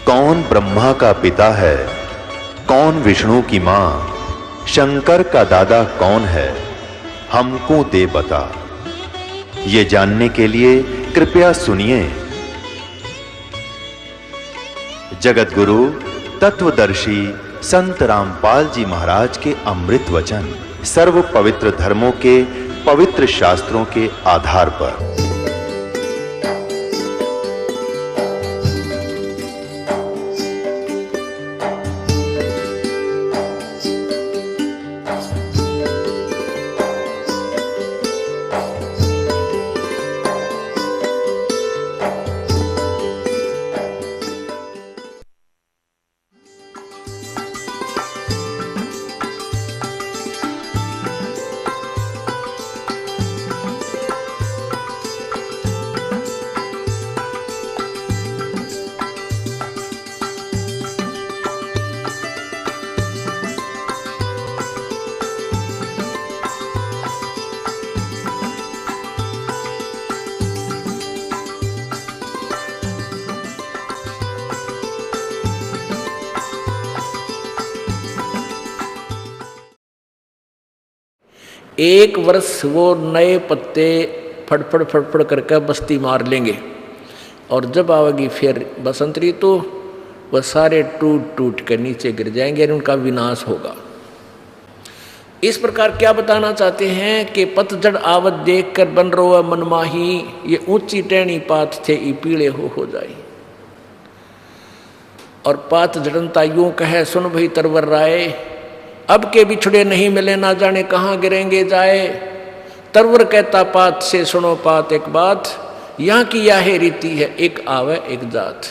कौन ब्रह्मा का पिता है, कौन विष्णु की मां, शंकर का दादा कौन है, हमको दे बता। ये जानने के लिए कृपया सुनिए। जगत गुरु तत्वदर्शी संत रामपाल जी महाराज के अमृत वचन सर्व पवित्र धर्मों के पवित्र शास्त्रों के आधार पर। एक वर्ष वो नए पत्ते फड़फड़ फड़फड़ करके बस्ती मार लेंगे और जब आवेगी फिर बसंत ऋतु वह सारे टूट टूट कर नीचे गिर जाएंगे और उनका विनाश होगा। इस प्रकार क्या बताना चाहते हैं कि पतझड़ आवत देख कर बन रो मनमाही, ये ऊंची टहनी पात थे ई पीले हो जाए। और पात झड़नता यूं कहे सुन भई तरवर राय, अब के बिछड़े नहीं मिले ना जाने कहाँ गिरेंगे जाए। तरवर कहता पात से सुनो पात एक बात, यहाँ की यह रीति है एक आवे एक जात।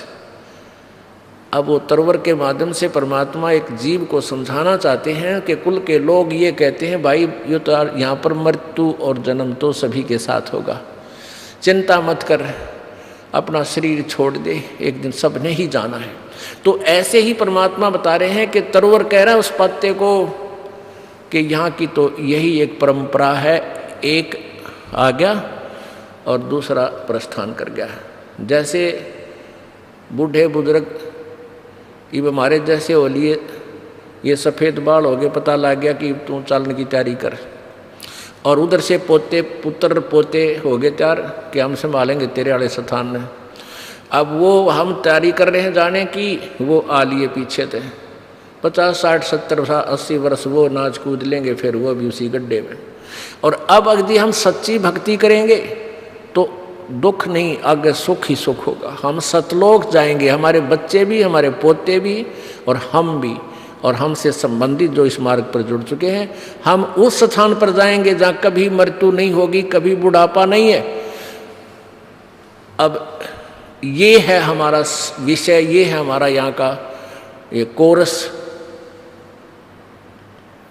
अब वो तरवर के माध्यम से परमात्मा एक जीव को समझाना चाहते हैं कि कुल के लोग ये कहते हैं भाई ये तो यहाँ पर मृत्यु और जन्म तो सभी के साथ होगा, चिंता मत कर, अपना शरीर छोड़ दे, एक दिन सब ने ही जाना है। तो ऐसे ही परमात्मा बता रहे हैं कि तरवर कह रहा है उस पत्ते को कि यहाँ की तो यही एक परंपरा है, एक आ गया और दूसरा प्रस्थान कर गया। जैसे बूढ़े बुजुर्ग ये हमारे जैसे हो लिए, ये सफ़ेद बाल हो गए, पता लग गया कि तू चलने की तैयारी कर, और उधर से पोते पुत्र पोते हो गए तैयार कि हम संभालेंगे तेरे वाले स्थान में। अब वो हम तैयारी कर रहे हैं जाने की, वो आ लिए पीछे थे 50 60 70 80 वर्ष वो नाच कूद लेंगे, फिर वो भी उसी गड्ढे में। और अब यदि हम सच्ची भक्ति करेंगे तो दुख नहीं, आगे सुख ही सुख होगा। हम सतलोक जाएंगे, हमारे बच्चे भी, हमारे पोते भी और हम भी, और हमसे संबंधित जो इस मार्ग पर जुड़ चुके हैं, हम उस स्थान पर जाएंगे जहाँ कभी मृत्यु नहीं होगी, कभी बुढ़ापा नहीं है। अब ये है हमारा विषय, ये है हमारा यहाँ का ये कोरस,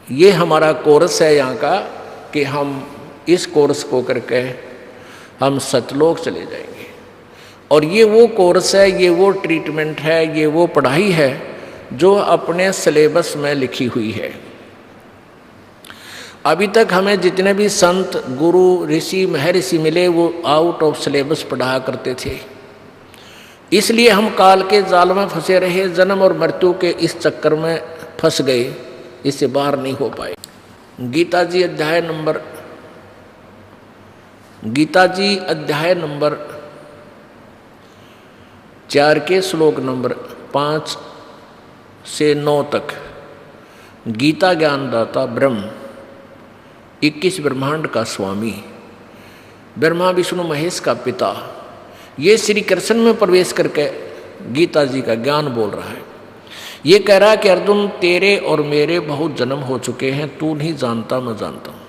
ये हमारा कोरस है यहाँ का कि हम इस कोरस को करके हम सतलोक चले जाएंगे। और ये वो कोर्स है, ये वो ट्रीटमेंट है, ये वो पढ़ाई है जो अपने सिलेबस में लिखी हुई है। अभी तक हमें जितने भी संत गुरु ऋषि महर्षि मिले वो आउट ऑफ सिलेबस पढ़ाया करते थे, इसलिए हम काल के जाल में फंसे रहे, जन्म और मृत्यु के इस चक्कर में फंस गए, इससे बाहर नहीं हो पाए। गीता जी अध्याय नंबर 4 के श्लोक नंबर 5 से 9 तक गीता ज्ञानदाता ब्रह्म 21 ब्रह्मांड का स्वामी, ब्रह्मा विष्णु महेश का पिता, ये श्री कृष्ण में प्रवेश करके गीता जी का ज्ञान बोल रहा है। ये कह रहा है कि अर्जुन तेरे और मेरे बहुत जन्म हो चुके हैं, तू नहीं जानता मैं जानता हूं।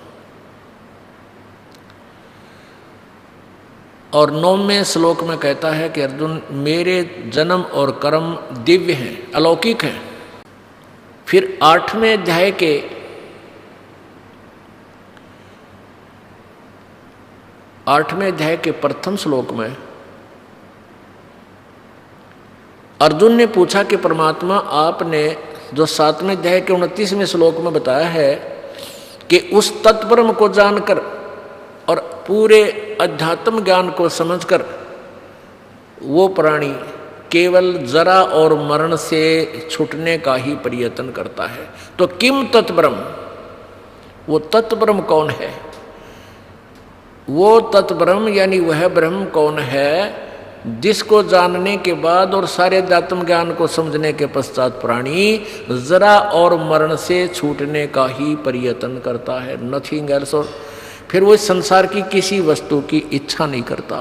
और 9वें श्लोक में कहता है कि अर्जुन मेरे जन्म और कर्म दिव्य हैं, अलौकिक हैं। फिर 8वें अध्याय के प्रथम श्लोक में अर्जुन ने पूछा कि परमात्मा आपने जो 7वें अध्याय के 29वें श्लोक में बताया है कि उस तत्परम को जानकर और पूरे अध्यात्म ज्ञान को समझकर वो प्राणी केवल जरा और मरण से छूटने का ही प्रयत्न करता है। तो किम तत्ब्रह्म, वो तत्ब्रह्म कौन है? वो तत्ब्रह्म यानी वह ब्रह्म कौन है जिसको जानने के बाद और सारे अध्यात्म ज्ञान को समझने के पश्चात प्राणी जरा और मरण से छूटने का ही प्रयत्न करता है, नथिंग एल्स। और फिर वो इस संसार की किसी वस्तु की इच्छा नहीं करता।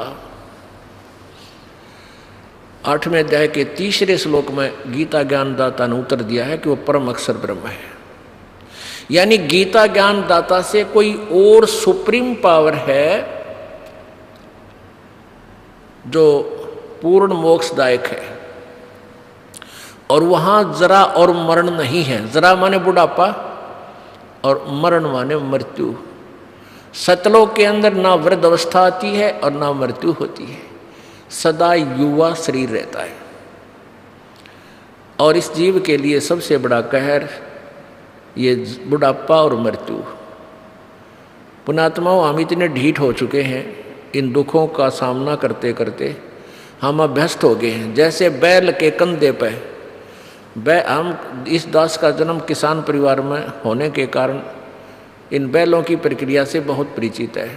8वें अध्याय के 3रे श्लोक में गीता ज्ञानदाता ने उत्तर दिया है कि वो परम अक्षर ब्रह्म है। यानी गीता ज्ञानदाता से कोई और सुप्रीम पावर है जो पूर्ण मोक्षदायक है, और वहां जरा और मरण नहीं है। जरा माने बुढ़ापा और मरण माने मृत्यु। सतलोक के अंदर ना वृद्ध अवस्था आती है और ना मृत्यु होती है, सदा युवा शरीर रहता है। और इस जीव के लिए सबसे बड़ा कहर ये बुढ़ापा और मृत्यु। पुणात्माओं, हम इतने ढीठ हो चुके हैं इन दुखों का सामना करते करते, हम अभ्यस्त हो गए हैं। जैसे बैल के कंधे पे हम इस दास का जन्म किसान परिवार में होने के कारण इन बैलों की प्रक्रिया से बहुत परिचित है।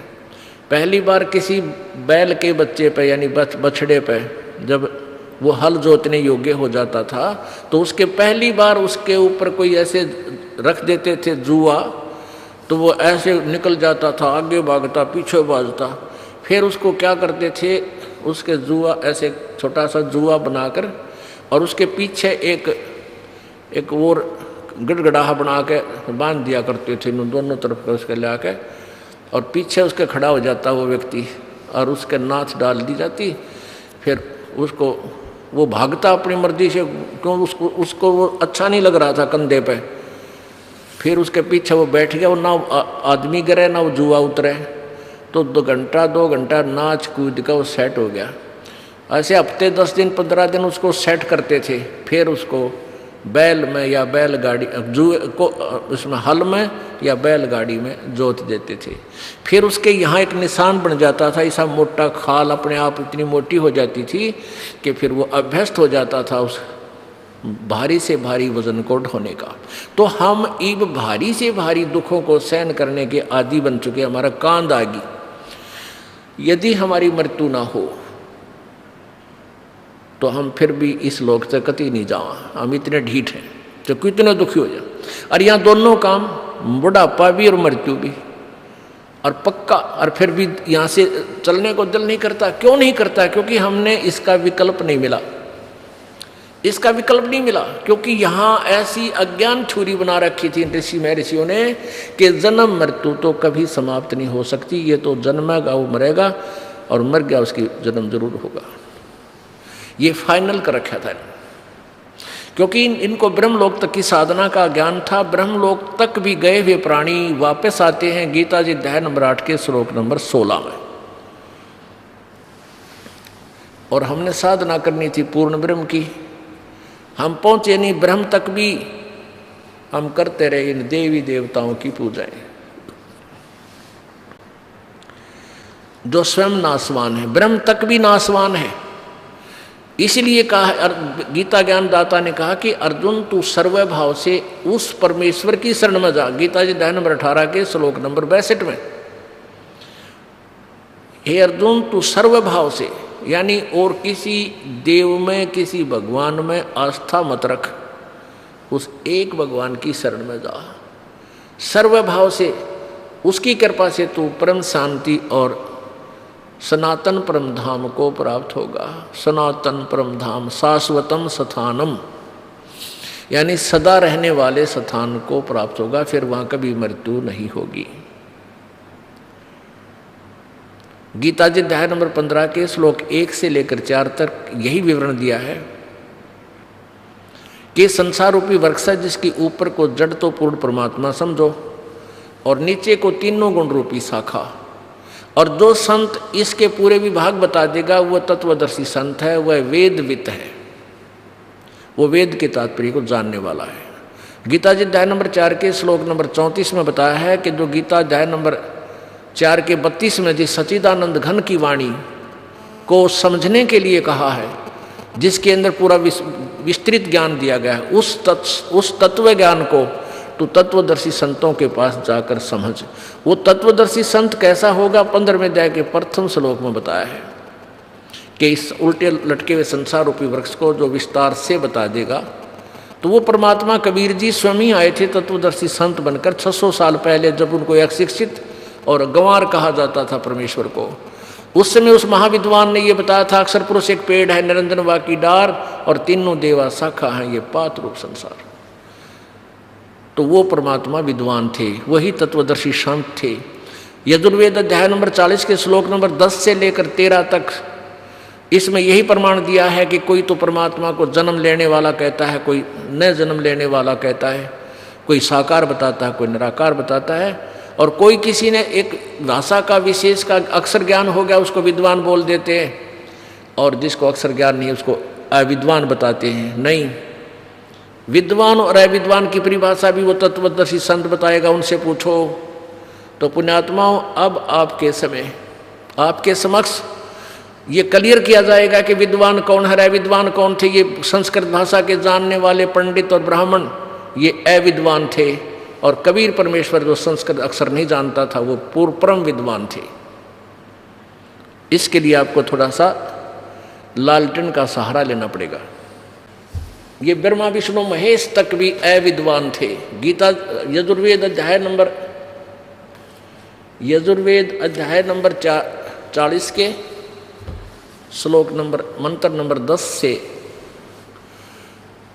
पहली बार किसी बैल के बच्चे पे यानी बछड़े पे जब वो हल जोतने योग्य हो जाता था तो उसके पहली बार उसके ऊपर कोई ऐसे रख देते थे जुआ, तो वो ऐसे निकल जाता था, आगे भागता पीछे भागता। फिर उसको क्या करते थे, उसके जुआ ऐसे छोटा सा जुआ बनाकर और उसके पीछे एक और गड़गड़ाहा बना के बांध दिया करते थे दोनों तरफ का उसके ला के, और पीछे उसके खड़ा हो जाता वो व्यक्ति और उसके नाथ डाल दी जाती। फिर उसको वो भागता अपनी मर्जी से, क्यों उसको वो अच्छा नहीं लग रहा था कंधे पे। फिर उसके पीछे वो बैठ गया, वो ना आदमी गिरे ना वो जुआ उतरे, तो 2 घंटा नाच कूद का वो सेट हो गया। ऐसे हफ्ते 10 दिन 15 दिन उसको सेट करते थे। फिर उसको बैल में या बैलगाड़ी जुए को उसमें हल में या बैलगाड़ी में जोत देते थे। फिर उसके यहाँ एक निशान बन जाता था, ऐसा मोटा खाल अपने आप इतनी मोटी हो जाती थी कि फिर वो अभ्यस्त हो जाता था उस भारी से भारी वजन को ढोने का। तो हम इब भारी से भारी दुखों को सहन करने के आदी बन चुके, हमारा कांध आ गई। यदि हमारी मृत्यु ना हो तो हम फिर भी इस लोक से कति नहीं जावा, हम इतने ढीठ हैं तो कितने दुखी हो जाए। और यहाँ दोनों काम, बुढ़ापा भी और मृत्यु भी, और पक्का, और फिर भी यहाँ से चलने को दिल नहीं करता। क्यों नहीं करता? क्योंकि हमने इसका विकल्प नहीं मिला। इसका विकल्प नहीं मिला क्योंकि यहाँ ऐसी अज्ञान छुरी बना रखी थी ऋषियों ने कि जन्म मृत्यु तो कभी समाप्त नहीं हो सकती। ये तो जन्मेगा वो मरेगा, और मर गया उसकी जन्म जरूर होगा। ये फाइनल कर रखा था, क्योंकि इनको ब्रह्मलोक तक की साधना का ज्ञान था। ब्रह्मलोक तक भी गए हुए प्राणी वापस आते हैं। गीता जी अध्याय नंबर 8 के श्लोक नंबर 16 में। और हमने साधना करनी थी पूर्ण ब्रह्म की, हम पहुंचे नहीं। ब्रह्म तक भी हम करते रहे इन देवी देवताओं की पूजाएं जो स्वयं नाशवान है। ब्रह्म तक भी नाशवान है। इसलिए कहा, गीता ज्ञानदाता ने कहा कि अर्जुन तू सर्वभाव से उस परमेश्वर की शरण में जा। गीता जी अध्याय नंबर 18 के श्लोक नंबर 62 में, हे अर्जुन तू सर्वभाव से, यानी और किसी देव में किसी भगवान में आस्था मत रख, उस एक भगवान की शरण में जा। सर्वभाव से उसकी कृपा से तू परम शांति और सनातन परम धाम को प्राप्त होगा। सनातन परम धाम शाश्वतम स्थानम, यानी सदा रहने वाले स्थान को प्राप्त होगा। फिर वहां कभी मृत्यु नहीं होगी। गीता जी अध्याय नंबर 15 के श्लोक 1 से लेकर 4 तक यही विवरण दिया है कि संसार रूपी वृक्ष है जिसकी ऊपर को जड़ तो पूर्ण परमात्मा समझो और नीचे को तीनों गुण रूपी शाखा। और जो संत इसके पूरे विभाग बता देगा वह तत्वदर्शी संत है, वह वेदवित है, वो वेद के तात्पर्य को जानने वाला है। गीता जी अध्याय नंबर 4 के श्लोक नंबर 34 में बताया है कि जो गीता अध्याय नंबर 4 के 32 में जिस सच्चिदानंद घन की वाणी को समझने के लिए कहा है, जिसके अंदर पूरा विस्तृत ज्ञान दिया गया है। उस तत्व ज्ञान को तो तत्वदर्शी संतों के पास जाकर समझ। वो तत्वदर्शी संत कैसा होगा 15वें अध्याय के प्रथम श्लोक में बताया है कि इस उल्टे लटके हुए संसार रूपी वृक्ष को जो विस्तार से बता देगा। तो वो परमात्मा कबीर जी स्वयं ही आए थे तत्वदर्शी संत बनकर 600 साल पहले, जब उनको एक शिक्षित और गंवार कहा जाता था परमेश्वर को। उस समय उस महाविद्वान ने ये बताया था, अक्षर पुरुष एक पेड़ है, निरंजन वा की डार और तीनों देवा शाखा है, ये पात रूप संसार। तो वो परमात्मा विद्वान थे, वही तत्वदर्शी संत थे। यजुर्वेद अध्याय नंबर 40 के श्लोक नंबर 10 से लेकर 13 तक इसमें यही प्रमाण दिया है कि कोई तो परमात्मा को जन्म लेने वाला कहता है, कोई न जन्म लेने वाला कहता है, कोई साकार बताता है, कोई निराकार बताता है, और कोई किसी ने एक भाषा का विशेष का अक्षर ज्ञान हो गया उसको विद्वान बोल देते हैं, और जिसको अक्षर ज्ञान नहीं उसको अविद्वान बताते हैं। नहीं, विद्वान और अविद्वान की परिभाषा भी वो तत्वदर्शी संत बताएगा, उनसे पूछो। तो पुण्यात्माओं, अब आपके समय आपके समक्ष ये क्लियर किया जाएगा कि विद्वान कौन है, अविद्वान कौन थे। ये संस्कृत भाषा के जानने वाले पंडित और ब्राह्मण ये अविद्वान थे, और कबीर परमेश्वर जो संस्कृत अक्षर नहीं जानता था वो पूर्व परम विद्वान थे। इसके लिए आपको थोड़ा सा लालटेन का सहारा लेना पड़ेगा। ये ब्रह्मा विष्णु महेश तक भी अविद्वान थे। गीता यजुर्वेद अध्याय नंबर 40 के श्लोक नंबर मंत्र नंबर 10 से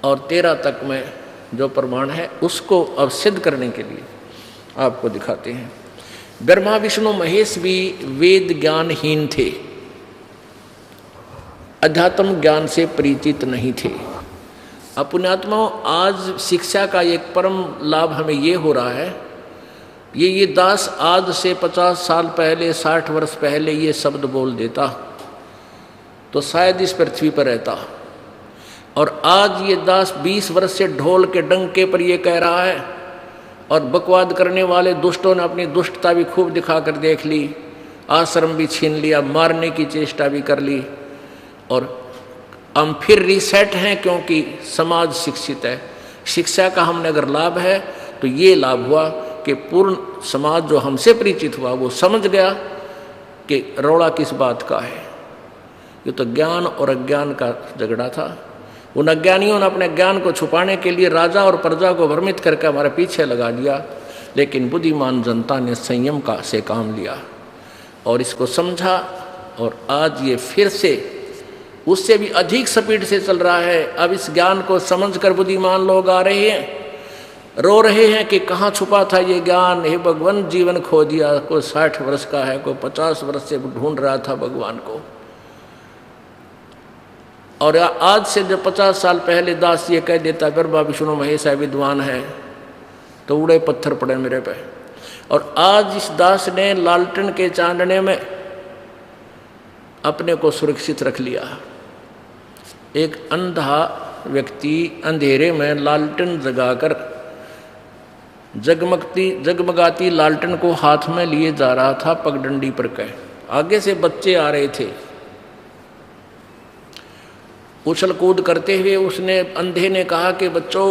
और 13 तक में जो प्रमाण है उसको अब सिद्ध करने के लिए आपको दिखाते हैं। ब्रह्मा विष्णु महेश भी वेद ज्ञानहीन थे, अध्यात्म ज्ञान से परिचित नहीं थे। पुण्यात्माओं, आज शिक्षा का एक परम लाभ हमें ये हो रहा है, ये दास आज से 50 साल पहले 60 वर्ष पहले ये शब्द बोल देता तो शायद इस पृथ्वी पर रहता, और आज ये दास 20 वर्ष से ढोल के डंके पर ये कह रहा है, और बकवाद करने वाले दुष्टों ने अपनी दुष्टता भी खूब दिखाकर देख ली, आश्रम भी छीन लिया, मारने की चेष्टा भी कर ली, और हम फिर रीसेट हैं क्योंकि समाज शिक्षित है। शिक्षा का हमने अगर लाभ है तो ये लाभ हुआ कि पूर्ण समाज जो हमसे परिचित हुआ वो समझ गया कि रौला किस बात का है। ये तो ज्ञान और अज्ञान का झगड़ा था। उन अज्ञानियों ने अपने ज्ञान को छुपाने के लिए राजा और प्रजा को भ्रमित करके हमारे पीछे लगा दिया, लेकिन बुद्धिमान जनता ने संयम से काम लिया और इसको समझा, और आज ये फिर से उससे भी अधिक स्पीड से चल रहा है। अब इस ज्ञान को समझकर बुद्धिमान लोग आ रहे हैं, रो रहे हैं कि कहाँ छुपा था ये ज्ञान, हे भगवान जीवन खो दिया। कोई 60 वर्ष का है, कोई 50 वर्ष से ढूंढ रहा था भगवान को, और आज से जब 50 साल पहले दास ये कह देता ब्रह्मा विष्णु महेश विद्वान है तो उड़े पत्थर पड़े मेरे पे। और आज इस दास ने लालटेन के चांदने में अपने को सुरक्षित रख लिया। एक अंधा व्यक्ति अंधेरे में लालटेन जगाकर जगमगाती लालटेन को हाथ में लिए जा रहा था पगडंडी पर कह। आगे से बच्चे आ रहे थे, उछल कूद करते हुए उसने अंधे ने कहा कि बच्चों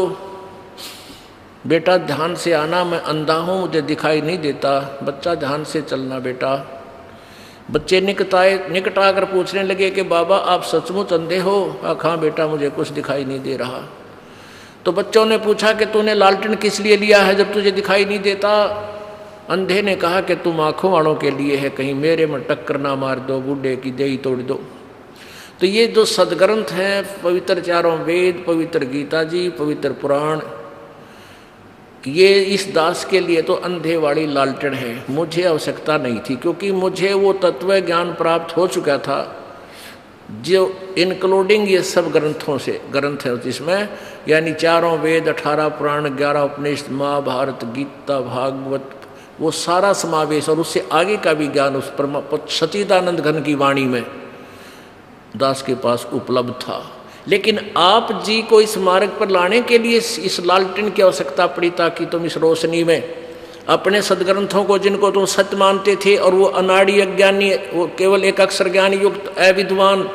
बेटा ध्यान से आना, मैं अंधा हूँ मुझे दिखाई नहीं देता, बच्चा ध्यान से चलना बेटा। बच्चे निकट आकर पूछने लगे कि बाबा आप सचमुच अंधे हो? हाँ बेटा मुझे कुछ दिखाई नहीं दे रहा। तो बच्चों ने पूछा कि तूने लालटेन किस लिए लिया है जब तुझे दिखाई नहीं देता? अंधे ने कहा कि तुम आंखों वालों के लिए है, कहीं मेरे में टक्कर ना मार दो, बूढ़े की देही तोड़ दो। तो ये जो सदग्रंथ हैं, पवित्र चारों वेद, पवित्र गीता जी, पवित्र पुराण, ये इस दास के लिए तो अंधे वाली लालटेन है। मुझे आवश्यकता नहीं थी, क्योंकि मुझे वो तत्व ज्ञान प्राप्त हो चुका था जो इंक्लूडिंग ये सब ग्रंथ है जिसमें, यानी चारों वेद, 18 पुराण, 11 उपनिषद, महाभारत, गीता, भागवत, वो सारा समावेश, और उससे आगे का भी ज्ञान उस सच्चिदानंद घन की वाणी में दास के पास उपलब्ध था। लेकिन आप जी को इस मार्ग पर लाने के लिए इस लालटेन की आवश्यकता पड़ी, ताकि तुम इस रोशनी में अपने सदग्रंथों को, जिनको तुम सत्य मानते थे, और वो अनाड़ी अज्ञानी, वो केवल एक अक्षर ज्ञान युक्त अविद्वान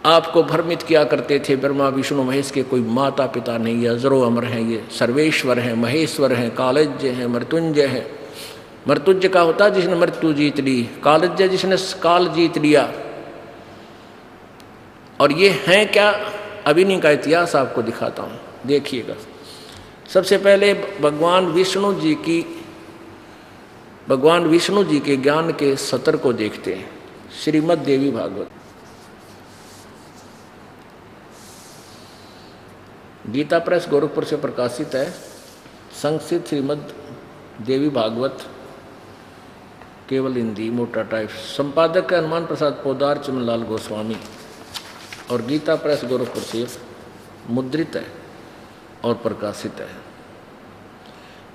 आपको भ्रमित किया करते थे ब्रह्मा विष्णु महेश के कोई माता पिता नहीं है, अजरो अमर हैं, ये सर्वेश्वर हैं, महेश्वर हैं, कालज्ञ हैं, मृत्युंजय हैं। मृत्युंजय का होता है जिसने मृत्यु जीत ली, कालज्ञ जिसने काल जीत लिया। और ये हैं क्या, अभी इन्हीं का इतिहास आपको दिखाता हूँ, देखिएगा। सबसे पहले भगवान विष्णु जी के ज्ञान के सत्र को देखते हैं। श्रीमद् देवी भागवत, गीता प्रेस गोरखपुर से प्रकाशित है। संस्कृत श्रीमद् देवी भागवत, केवल हिंदी मोटा टाइप। संपादक है हनुमान प्रसाद पोदार, चमनलाल गोस्वामी। और गीता प्रेस गोरखपुर से मुद्रित है और प्रकाशित है।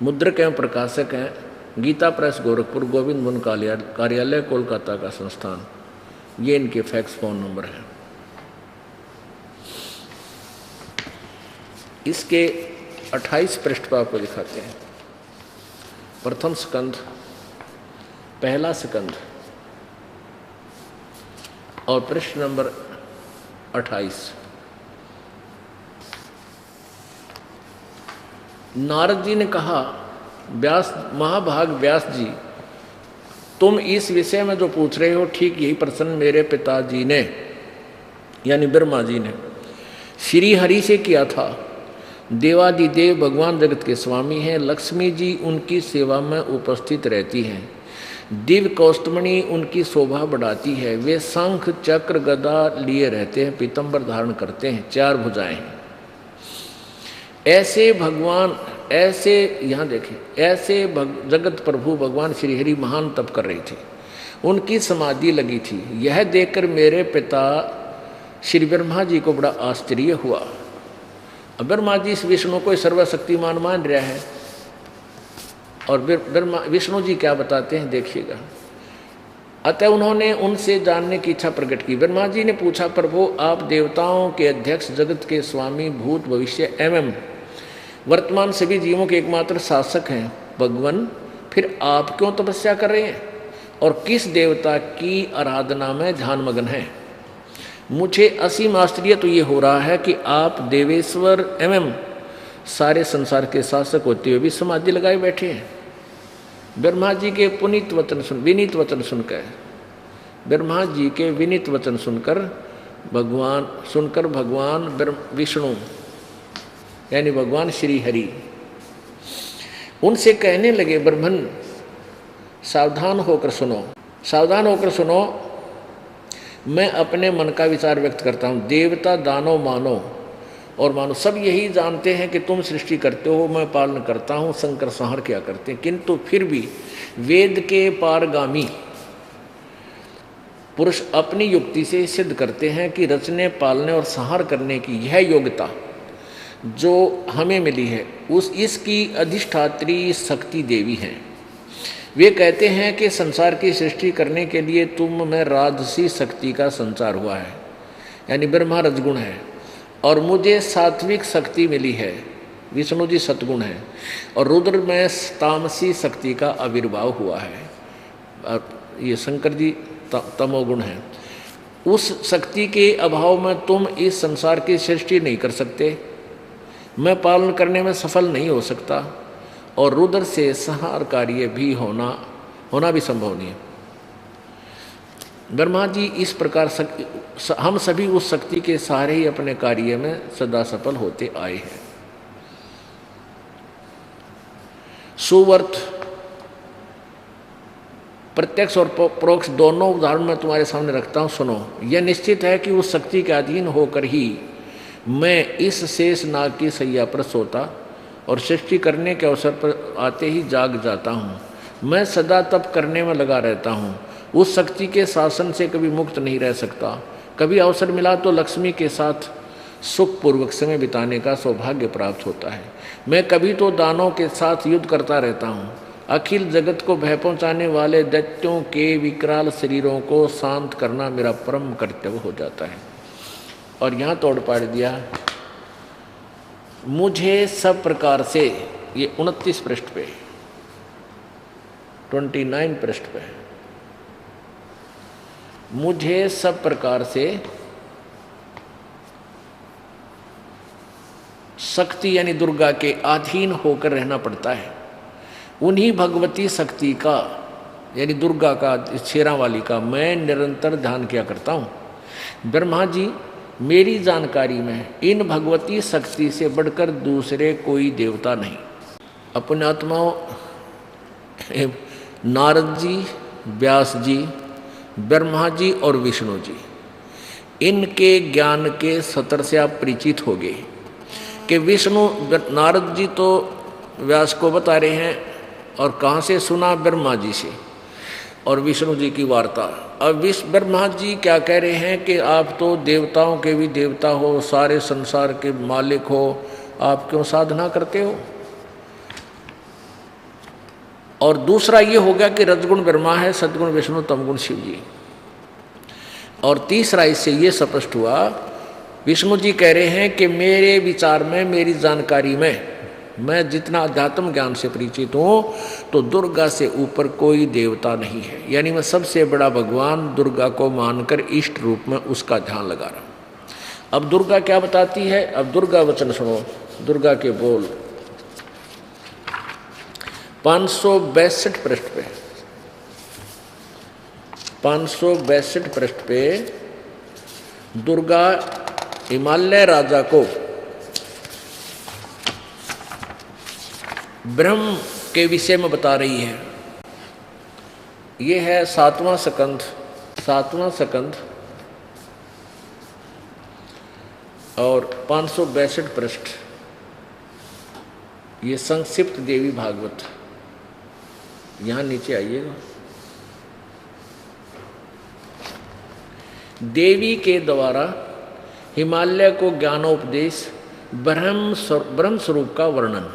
मुद्रक एवं प्रकाशक हैं गीता प्रेस गोरखपुर, गोविंद वन कार्यालय कोलकाता का संस्थान। ये इनके फैक्स फोन नंबर है। इसके 28 पृष्ठ पर आपको दिखाते हैं। प्रथम स्कंध, पहला स्कंध और पृष्ठ नंबर 28। नारद जी ने कहा, महाभाग व्यास जी, तुम इस विषय में जो पूछ रहे हो ठीक यही प्रश्न मेरे पिताजी ने यानी ब्रह्मा जी ने श्री हरि से किया था। देवादिदेव भगवान जगत के स्वामी हैं। लक्ष्मी जी उनकी सेवा में उपस्थित रहती हैं। दिव्य कौस्तुमणि उनकी शोभा बढ़ाती है। वे शंख चक्र गदा लिए रहते हैं, पीतंबर धारण करते हैं, 4 भुजाएं हैं। ऐसे भगवान, ऐसे यहाँ देखें, ऐसे जगत प्रभु भगवान श्री हरि महान तप कर रही थी, उनकी समाधि लगी थी। यह देखकर मेरे पिता श्री ब्रह्मा जी को बड़ा आश्चर्य हुआ। अब ब्रह्मा जी इस विष्णु को सर्वशक्तिमान मान रहा है और ब्रह्मा विष्णु जी क्या बताते हैं देखिएगा। अतः उन्होंने उनसे जानने की इच्छा प्रकट की। ब्रह्मा जी ने पूछा, प्रभु आप देवताओं के अध्यक्ष, जगत के स्वामी, भूत भविष्य एवं वर्तमान सभी जीवों के एकमात्र शासक हैं भगवान, फिर आप क्यों तपस्या कर रहे हैं और किस देवता की आराधना में ध्यानमग्न हैं? मुझे असीम आश्चर्य तो ये हो रहा है कि आप देवेश्वर एवं सारे संसार के शासक होते हुए भी समाधि लगाए बैठे हैं। ब्रह्मा जी के विनीत वचन सुनकर, ब्रह्मा जी के विनीत वचन सुनकर भगवान विष्णु यानी भगवान श्री हरि उनसे कहने लगे, ब्रह्मन सावधान होकर सुनो, मैं अपने मन का विचार व्यक्त करता हूँ। देवता, दानव, मानव सब यही जानते हैं कि तुम सृष्टि करते हो, मैं पालन करता हूँ, संकर संहार क्या करते हैं। किंतु फिर भी वेद के पारगामी पुरुष अपनी युक्ति से सिद्ध करते हैं कि रचने, पालने और संहार करने की यह योग्यता जो हमें मिली है इसकी अधिष्ठात्री शक्ति देवी हैं। वे कहते हैं कि संसार की सृष्टि करने के लिए तुम में राजसी शक्ति का संचार हुआ है, यानी ब्रह्मा रजगुण है, और मुझे सात्विक शक्ति मिली है, विष्णु जी सतगुण है, और रुद्र में तामसी शक्ति का आविर्भाव हुआ है, ये शंकर जी तमोगुण है। उस शक्ति के अभाव में तुम इस संसार की सृष्टि नहीं कर सकते, मैं पालन करने में सफल नहीं हो सकता, और रुद्र से संहार कार्य भी होना भी संभव नहीं है। ब्रह्मा जी इस प्रकार हम सभी उस शक्ति के सहारे ही अपने कार्य में सदा सफल होते आए हैं। सुवर्त प्रत्यक्ष और परोक्ष दोनों उदाहरण मैं तुम्हारे सामने रखता हूँ, सुनो। यह निश्चित है कि उस शक्ति के अधीन होकर ही मैं इस शेष नाग की सैया पर सोता और सृष्टि करने के अवसर पर आते ही जाग जाता हूँ। मैं सदा तप करने में लगा रहता हूँ, उस शक्ति के शासन से कभी मुक्त नहीं रह सकता। कभी अवसर मिला तो लक्ष्मी के साथ सुखपूर्वक समय बिताने का सौभाग्य प्राप्त होता है। मैं कभी तो दानों के साथ युद्ध करता रहता हूँ। अखिल जगत को भय पहुँचाने वाले दैत्यों के विकराल शरीरों को शांत करना मेरा परम कर्तव्य हो जाता है। और यहाँ तोड़ पाड़ दिया, मुझे सब प्रकार से, ये 29 पृष्ठ पे, 29 पृष्ठ पे, मुझे सब प्रकार से शक्ति यानी दुर्गा के अधीन होकर रहना पड़ता है। उन्हीं भगवती शक्ति का यानी दुर्गा का, शेरावाली का मैं निरंतर ध्यान किया करता हूँ। ब्रह्मा जी, मेरी जानकारी में इन भगवती शक्ति से बढ़कर दूसरे कोई देवता नहीं। अपने आत्माओं, नारद जी, व्यास जी, ब्रह्मा जी और विष्णु जी, इनके ज्ञान के सतर से आप परिचित हो गए कि विष्णु, नारद जी तो व्यास को बता रहे हैं और कहाँ से सुना? ब्रह्मा जी से और विष्णु जी की वार्ता। अब ब्रह्मा जी क्या कह रहे हैं कि आप तो देवताओं के भी देवता हो, सारे संसार के मालिक हो, आप क्यों साधना करते हो? और दूसरा ये हो गया कि रजगुण ब्रह्मा है, सद्गुण विष्णु, तमगुण शिव जी। और तीसरा इससे ये स्पष्ट हुआ, विष्णु जी कह रहे हैं कि मेरे विचार में, मेरी जानकारी में, मैं जितना अध्यात्म ज्ञान से परिचित हूँ, तो दुर्गा से ऊपर कोई देवता नहीं है। यानी मैं सबसे बड़ा भगवान दुर्गा को मानकर इष्ट रूप में उसका ध्यान लगा रहा हूँ। अब दुर्गा क्या बताती है? अब दुर्गा वचन सुनो, दुर्गा के बोल 562 पृष्ठ पे, 562 पृष्ठ पे दुर्गा हिमालय राजा को ब्रह्म के विषय में बता रही है। ये है 7वां स्कंध, 7वां स्कंध और 562 पृष्ठ। ये संक्षिप्त देवी भागवत। यहाँ नीचे आइएगा। देवी के द्वारा हिमालय को ज्ञानोपदेश, ब्रह्म स्वरूप का वर्णन।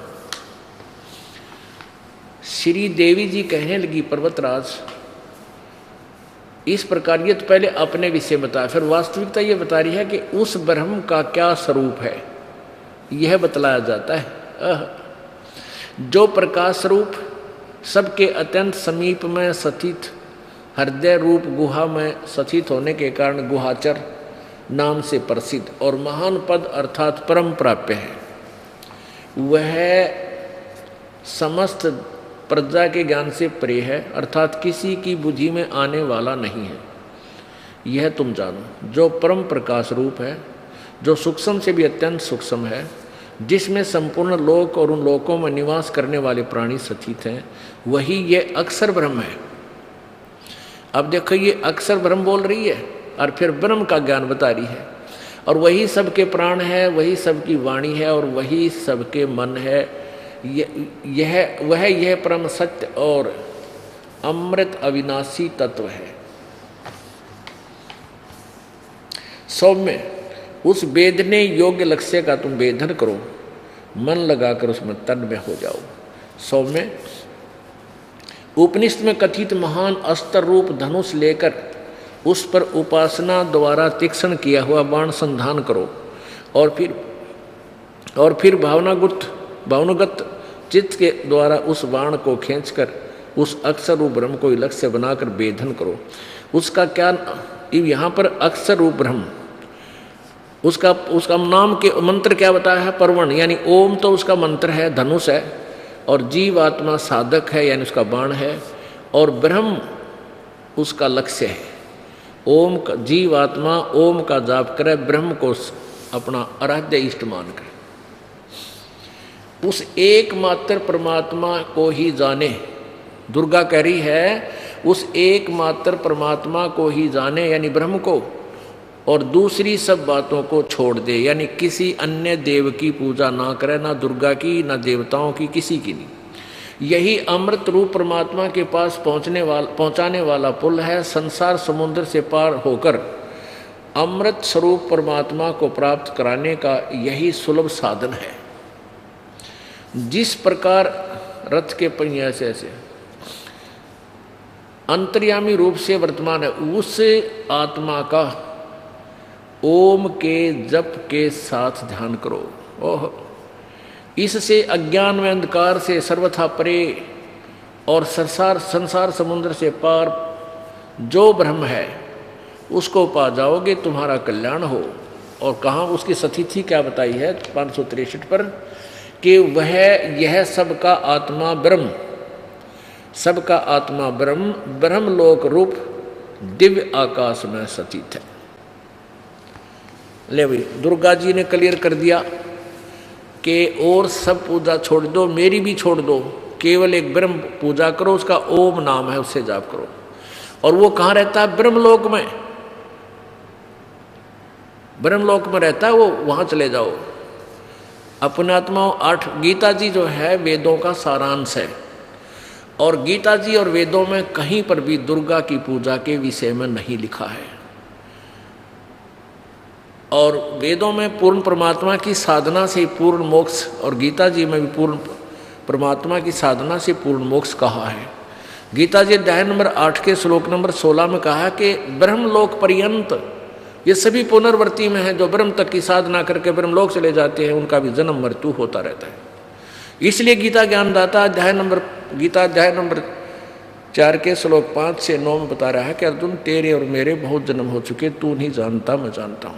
श्री देवी जी कहने लगी, पर्वतराज, इस प्रकार ये तो पहले अपने विषय बताया, फिर वास्तविकता ये बता रही है कि उस ब्रह्म का क्या स्वरूप है, यह बतलाया जाता है। जो प्रकाश स्वरूप सबके अत्यंत समीप में स्थित, हृदय रूप गुहा में स्थित होने के कारण गुहाचर नाम से प्रसिद्ध और महान पद अर्थात परम प्राप्य है, वह समस्त प्रजा के ज्ञान से परे है, अर्थात किसी की बुद्धि में आने वाला नहीं है। यह तुम जानो। जो परम प्रकाश रूप है, जो सूक्ष्म से भी अत्यंत सूक्ष्म है, जिसमें संपूर्ण लोक और उन लोकों में निवास करने वाले प्राणी स्थित हैं, वही ये अक्षर ब्रह्म है। अब देखो, ये अक्षर ब्रह्म बोल रही है और फिर ब्रह्म का ज्ञान बता रही है, और वही सबके प्राण है, वही सबकी वाणी है और वही सबके मन है। यह परम सत्य और अमृत अविनाशी तत्व है। सौम्य, उस वेदने योग्य लक्ष्य का तुम वेदन करो, मन लगाकर उसमें तन्मय हो जाओ। सौम्य, उपनिषद में कथित महान अस्त्र रूप धनुष लेकर उस पर उपासना द्वारा तीक्ष्ण किया हुआ बाण संधान करो, और फिर भावनागत चित्त के द्वारा उस बाण को खींचकर उस अक्षर रूप ब्रह्म को लक्ष्य बनाकर वेधन करो। उसका क्या, यहाँ पर अक्षर रूप ब्रह्म, उसका नाम के मंत्र क्या बताया है? परवण, यानी ओम तो उसका मंत्र है, धनुष है, और जीव आत्मा साधक है यानी उसका बाण है, और ब्रह्म उसका लक्ष्य है। ओम का, जीव आत्मा ओम का जाप करे, ब्रह्म को अपना आराध्य इष्ट मान करे, उस एकमात्र परमात्मा को ही जाने। दुर्गा कह रही है उस एकमात्र परमात्मा को ही जाने यानी ब्रह्म को, और दूसरी सब बातों को छोड़ दे, यानी किसी अन्य देव की पूजा ना करे, ना दुर्गा की, ना देवताओं की, किसी की नहीं। यही अमृत रूप परमात्मा के पास पहुंचाने वाला पुल है। संसार समुद्र से पार होकर अमृत स्वरूप परमात्मा को प्राप्त कराने का यही सुलभ साधन है। जिस प्रकार रथ के पहिए से अंतर्यामी रूप से वर्तमान है, उस आत्मा का ओम के जप के साथ ध्यान करो। ओह, इससे अज्ञान में अंधकार से सर्वथा परे और संसार समुद्र से पार जो ब्रह्म है उसको पा जाओगे, तुम्हारा कल्याण हो और कहाँ उसकी सतिथि क्या बताई है 563 पर, कि वह यह सबका आत्मा ब्रह्म, सबका आत्मा ब्रह्म, ब्रह्मलोक रूप दिव्य आकाश में सतीत है। ले भाई, दुर्गा जी ने क्लियर कर दिया कि और सब पूजा छोड़ दो, मेरी भी छोड़ दो, केवल एक ब्रह्म पूजा करो, उसका ओम नाम है, उससे जाप करो। और वो कहाँ रहता है? ब्रह्मलोक में, ब्रह्मलोक में रहता है वो, वहां चले जाओ। अपने आत्मा 8 गीता जी जो है वेदों का सारांश है, और गीता जी और वेदों में कहीं पर भी दुर्गा की पूजा के विषय में नहीं लिखा है। और वेदों में पूर्ण परमात्मा की साधना से पूर्ण मोक्ष, और गीता जी में भी पूर्ण परमात्मा की साधना से पूर्ण मोक्ष कहा है। गीता जी अध्याय नंबर 8 के श्लोक नंबर 16 में कहा कि ब्रह्मलोक पर्यंत, ये सभी पुनर्वर्ती में है, जो ब्रह्म तक की साधना करके ब्रह्मलोक चले जाते हैं उनका भी जन्म मृत्यु होता रहता है। इसलिए गीता ज्ञानदाता गीता अध्याय नंबर 4 के श्लोक 5 से 9 में बता रहा है कि अर्जुन तेरे और मेरे बहुत जन्म हो चुके, तू नहीं जानता, मैं जानता हूं।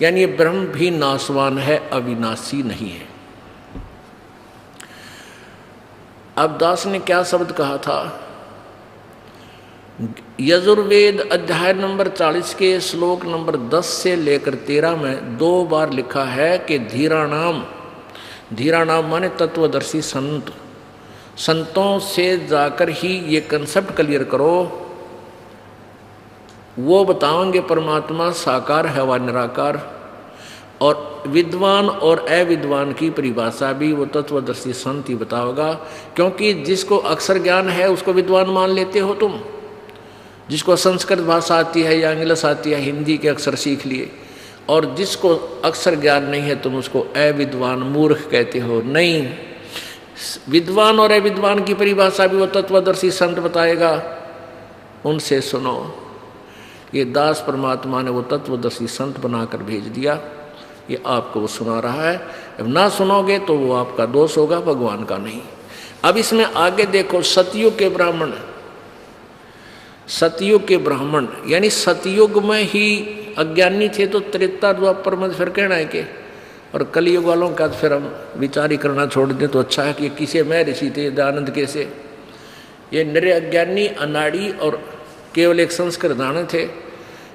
यानी ये ब्रह्म भी नाशवान है, अविनाशी नहीं है। अब दास ने क्या शब्द कहा था? यजुर्वेद अध्याय नंबर 40 के श्लोक नंबर 10 से लेकर 13 में 2 बार लिखा है कि धीराणाम, धीराणाम माने तत्वदर्शी संत, संतों से जाकर ही ये कंसेप्ट क्लियर करो, वो बताओगे परमात्मा साकार है व निराकार। और विद्वान और अविद्वान की परिभाषा भी वो तत्वदर्शी संत ही बताओगा, क्योंकि जिसको अक्षर ज्ञान है उसको विद्वान मान लेते हो तुम, जिसको संस्कृत भाषा आती है या इंग्लिश आती है, हिंदी के अक्षर सीख लिए, और जिसको अक्षर ज्ञान नहीं है तुम उसको अविद्वान मूर्ख कहते हो। नहीं, विद्वान और अविद्वान की परिभाषा भी वो तत्वदर्शी संत बताएगा, उनसे सुनो। ये दास परमात्मा ने वो तत्वदर्शी संत बनाकर भेज दिया, ये आपको वो सुना रहा है। अब ना सुनोगे तो वो आपका दोष होगा, भगवान का नहीं। अब इसमें आगे देखो, सतयुग के ब्राह्मण, सतयुग के ब्राह्मण यानी सतयुग में ही अज्ञानी थे, तो त्रेता द्वापर में फिर कहना है कि, और कलयुग वालों का फिर हम विचार ही करना छोड़ दें तो अच्छा है कि किसे मैं ऋषि थे दयानंद कैसे, ये निरे अज्ञानी अनाड़ी और केवल एक संस्कृत दाने थे।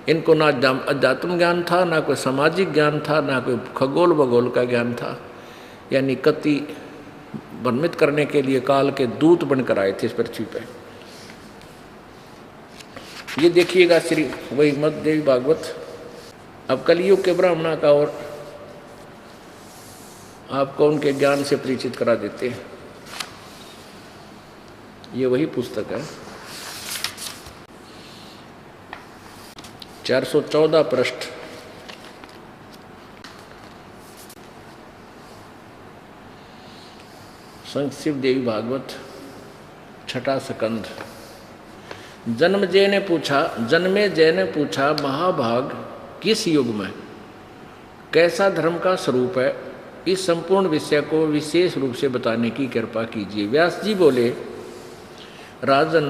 इनको ना अध्यात्म ज्ञान था, ना कोई सामाजिक ज्ञान था, ना कोई खगोल भगोल का ज्ञान था। यानी कति भ्रमित करने के लिए काल के दूत बनकर आए थे इस पृथ्वी पर। ये देखिएगा श्री वही मध्य देवी भागवत। अब कलयुग के ब्राह्मणा का और आपको उनके ज्ञान से परिचित करा देते हैं। ये वही पुस्तक है, 414 पृष्ठ। संक्षिप्त देवी भागवत 6ठा स्कंध। जन्मे जय ने पूछा, महाभाग किस युग में कैसा धर्म का स्वरूप है, इस संपूर्ण विषय को विशेष रूप से बताने की कृपा कीजिए। व्यास जी बोले, राजन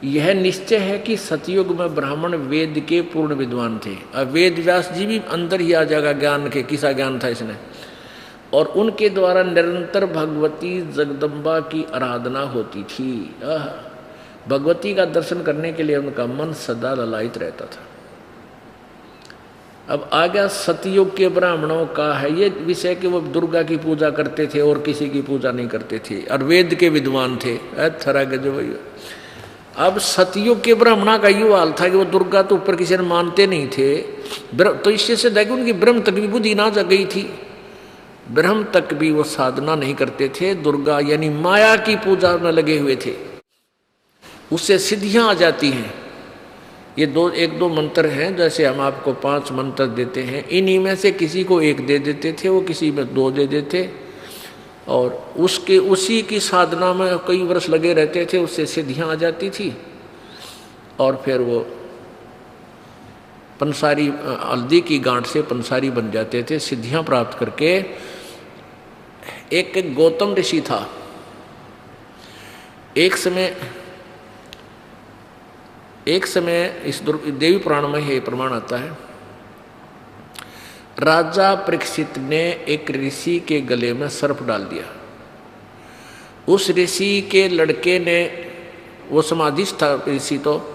यह निश्चय है कि सतयुग में ब्राह्मण वेद के पूर्ण विद्वान थे। अब वेद व्यास जी भी अंदर ही आ जाएगा ज्ञान के, किसा ज्ञान था इसने। और उनके द्वारा निरंतर भगवती जगदम्बा की आराधना होती थी। भगवती का दर्शन करने के लिए उनका मन सदा ललायित रहता था। अब आ गया सतयुग के ब्राह्मणों का है ये विषय कि वो दुर्गा की पूजा करते थे और किसी की पूजा नहीं करते थे, और वेद के विद्वान थे। अब सतयुग के ब्राह्मणा का ये हाल था कि वो दुर्गा तो ऊपर किसी ने मानते नहीं थे, तो इससे से देखो उनकी ब्रह्म तक भी बुद्धि ना जग गई थी, ब्रह्म तक भी वो साधना नहीं करते थे। दुर्गा यानी माया की पूजा में लगे हुए थे, उससे सिद्धियां आ जाती हैं। ये एक दो मंत्र हैं, जैसे हम आपको 5 मंत्र देते हैं, इन्हीं में से किसी को 1 दे देते थे, वो किसी में 2 दे देते, और उसी की साधना में कई वर्ष लगे रहते थे, उससे सिद्धियां आ जाती थी। और फिर वो पंसारी, हल्दी की गांठ से पंसारी बन जाते थे सिद्धियां प्राप्त करके। एक गौतम ऋषि था, एक समय इस देवी पुराण में ये प्रमाण आता है राजा परीक्षित ने एक ऋषि के गले में सर्प डाल दिया। उस ऋषि के लड़के ने, वो समाधिस्थ था ऋषि, तो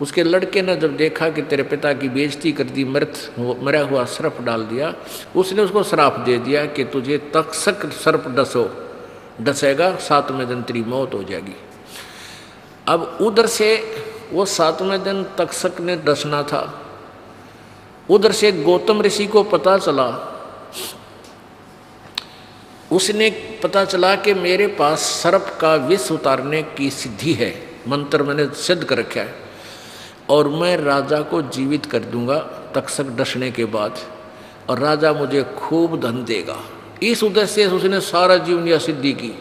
उसके लड़के ने जब देखा कि तेरे पिता की बेइज्जती कर दी, मरा हुआ सर्प डाल दिया, उसने उसको श्राप दे दिया कि तुझे तक्षक सर्प डसेगा, 7वें दिन तेरी मौत हो जाएगी। अब उधर से वो 7वें दिन तक्षक ने डसना था, उधर से गौतम ऋषि को पता चला, उसने पता चला कि मेरे पास सर्प का विष उतारने की सिद्धि है, मंत्र मैंने सिद्ध कर रखा है और मैं राजा को जीवित कर दूंगा तक्षक डसने के बाद, और राजा मुझे खूब धन देगा। इस उद्देश्य से उसने सारा जीवन यह सिद्धि की।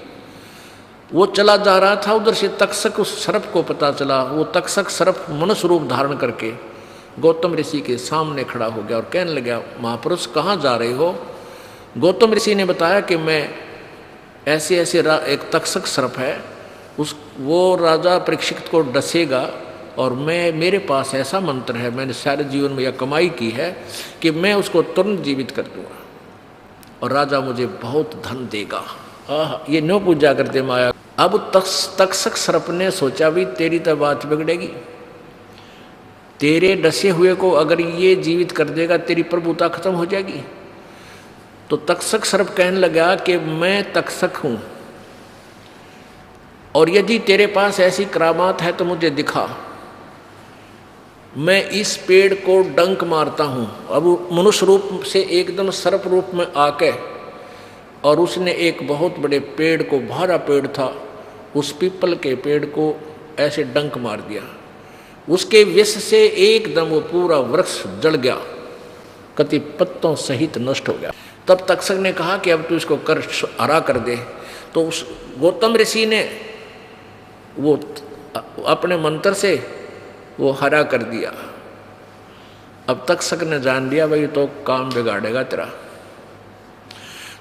वो चला जा रहा था, उधर से तक्षक, उस सर्प को पता चला। वो तक्षक सर्प मनुष्य रूप धारण करके गौतम ऋषि के सामने खड़ा हो गया और कहने लगा, महापुरुष कहाँ जा रहे हो? गौतम ऋषि ने बताया कि मैं ऐसे ऐसे एक तक्षक सर्प है, वो राजा परीक्षित को डसेगा और मेरे पास ऐसा मंत्र है, मैंने सारे जीवन में यह कमाई की है कि मैं उसको तुरंत जीवित कर दूंगा और राजा मुझे बहुत धन देगा। ये नो पूजा करते माया। अब तक्षक सर्प ने सोचा भी तेरी तो बात बिगड़ेगी, तेरे डसे हुए को अगर ये जीवित कर देगा तेरी प्रभुता खत्म हो जाएगी। तो तक्षक सर्प कहने लगा कि मैं तक्षक हूं और यदि तेरे पास ऐसी करामात है तो मुझे दिखा, मैं इस पेड़ को डंक मारता हूं। अब मनुष्य रूप से एकदम सर्प रूप में आके, और उसने एक बहुत बड़े पेड़ को, भारा पेड़ था, उस पीपल के पेड़ को ऐसे डंक मार दिया। उसके विष से एकदम वो पूरा वृक्ष जल गया, कति पत्तों सहित नष्ट हो गया। तब तक्षक ने कहा कि अब तू इसको हरा कर दे। तो उस गौतम ऋषि ने वो अपने मंत्र से वो हरा कर दिया। अब तक्षक ने जान लिया भाई तो काम बिगाड़ेगा तेरा।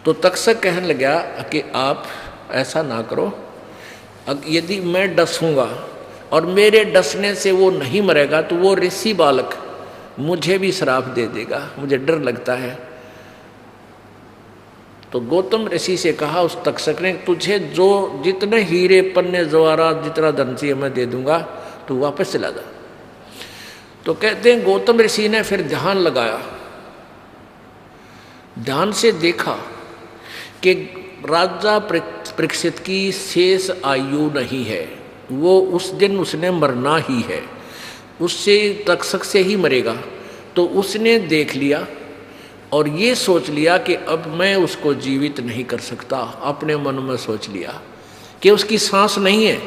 तो तक्षक कहने लगा कि आप ऐसा ना करो, यदि मैं डसूंगा और मेरे डसने से वो नहीं मरेगा तो वो ऋषि बालक मुझे भी श्राप दे देगा, मुझे डर लगता है। तो गौतम ऋषि से कहा उस तक्षक ने, तुझे जो जितने हीरे पन्ने जवाहरात जितना धन चाहिए मैं दे दूंगा, तू वापस चला जा। तो कहते हैं गौतम ऋषि ने फिर ध्यान लगाया, ध्यान से देखा कि राजा परीक्षित की शेष आयु नहीं है, वो उस दिन उसने मरना ही है, उससे तक्षक से ही मरेगा। तो उसने देख लिया और ये सोच लिया कि अब मैं उसको जीवित नहीं कर सकता। अपने मन में सोच लिया कि उसकी सांस नहीं है,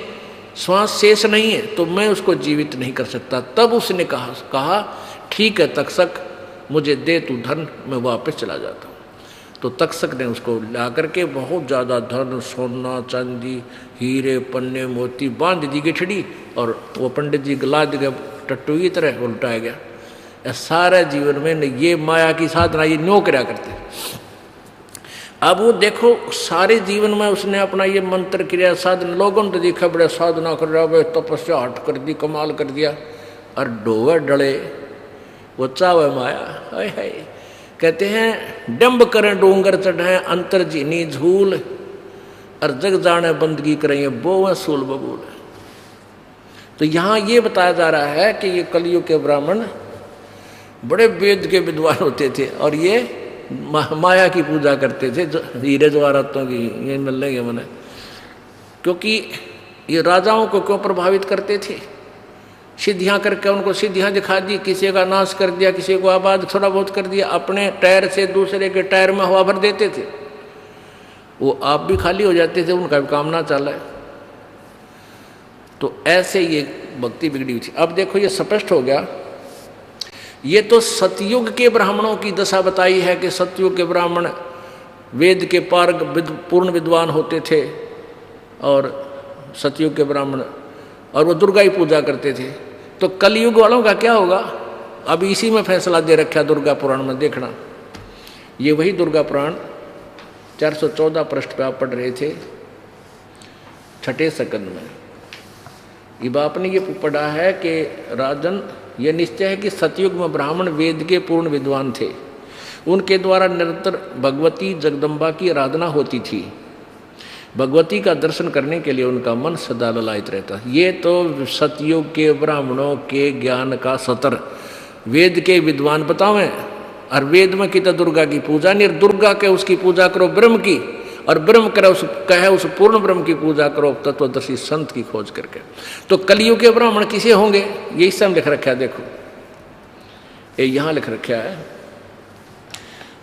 श्वास शेष नहीं है, तो मैं उसको जीवित नहीं कर सकता। तब उसने कहा ठीक है तक्षक, मुझे दे तू धन, मैं वापस चला जाता हूँ। तो तक्षक ने उसको ला करके बहुत ज़्यादा धन, सोना चांदी, हीरे पन्ने मोती बांध दी गठड़ी, और वो पंडित जी गला दिए टट्टू की तरह उल्टाया गया। सारा जीवन में ये माया की साधना ये न्यो करा करते। अब वो देखो सारे जीवन में उसने अपना ये मंत्र क्रिया साधन, लोगों ने तो देखा बड़े साधना कर रहा है, तपस्या हट कर दी, कमाल कर दिया, और डोवे डले वो चावे माया। हाय हाय कहते हैं डंब करें डोंगर चढ़ाए अंतर जीनी झूल, और जग जाने बंदगी करें बोवे सूल बबूल। तो यहाँ ये बताया जा रहा है कि ये कलयुग के ब्राह्मण बड़े वेद के विद्वान होते थे और ये माया की पूजा करते थे, हीरे जवाहरातों की ये मिल लेंगे मैंने। क्योंकि ये राजाओं को क्यों प्रभावित करते थे, सिद्धियां करके उनको सिद्धियां दिखा दी, किसी का नाश कर दिया, किसी को आबाद थोड़ा बहुत कर दिया, अपने टायर से दूसरे के टायर में हवा भर देते थे, वो आप भी खाली हो जाते थे, उनका भी काम ना चला है। तो ऐसे ये भक्ति बिगड़ी हुई थी। अब देखो ये स्पष्ट हो गया, ये तो सतयुग के ब्राह्मणों की दशा बताई है कि सतयुग के ब्राह्मण वेद के पारग पूर्ण विद्वान होते थे, और सतयुग के ब्राह्मण और वो दुर्गा ही पूजा करते थे। तो कलयुग वालों का क्या होगा, अब इसी में फैसला दे रखा दुर्गा पुराण में। देखना ये वही दुर्गा पुराण 414 पृष्ठ पे आप पढ़ रहे थे, छठे सकंद में। ये आपने ये पढ़ा है कि राजन ये निश्चय है कि सतयुग में ब्राह्मण वेद के पूर्ण विद्वान थे, उनके द्वारा निरंतर भगवती जगदम्बा की आराधना होती थी। भगवती का दर्शन करने के लिए उनका मन सदा ललायित रहता। ये तो सतयुग के ब्राह्मणों के ज्ञान का सतर वेद के विद्वान बतावें। और वेद में की तो दुर्गा की पूजा नहीं, दुर्गा के उसकी पूजा करो ब्रह्म की, और ब्रह्म करे उस कहे उस पूर्ण ब्रह्म की पूजा करो तत्वदर्शी संत की खोज करके। तो कलियुग के ब्राह्मण किसे होंगे? ये इस समय लिख रखा है, देखो ये यहाँ लिख रखा है।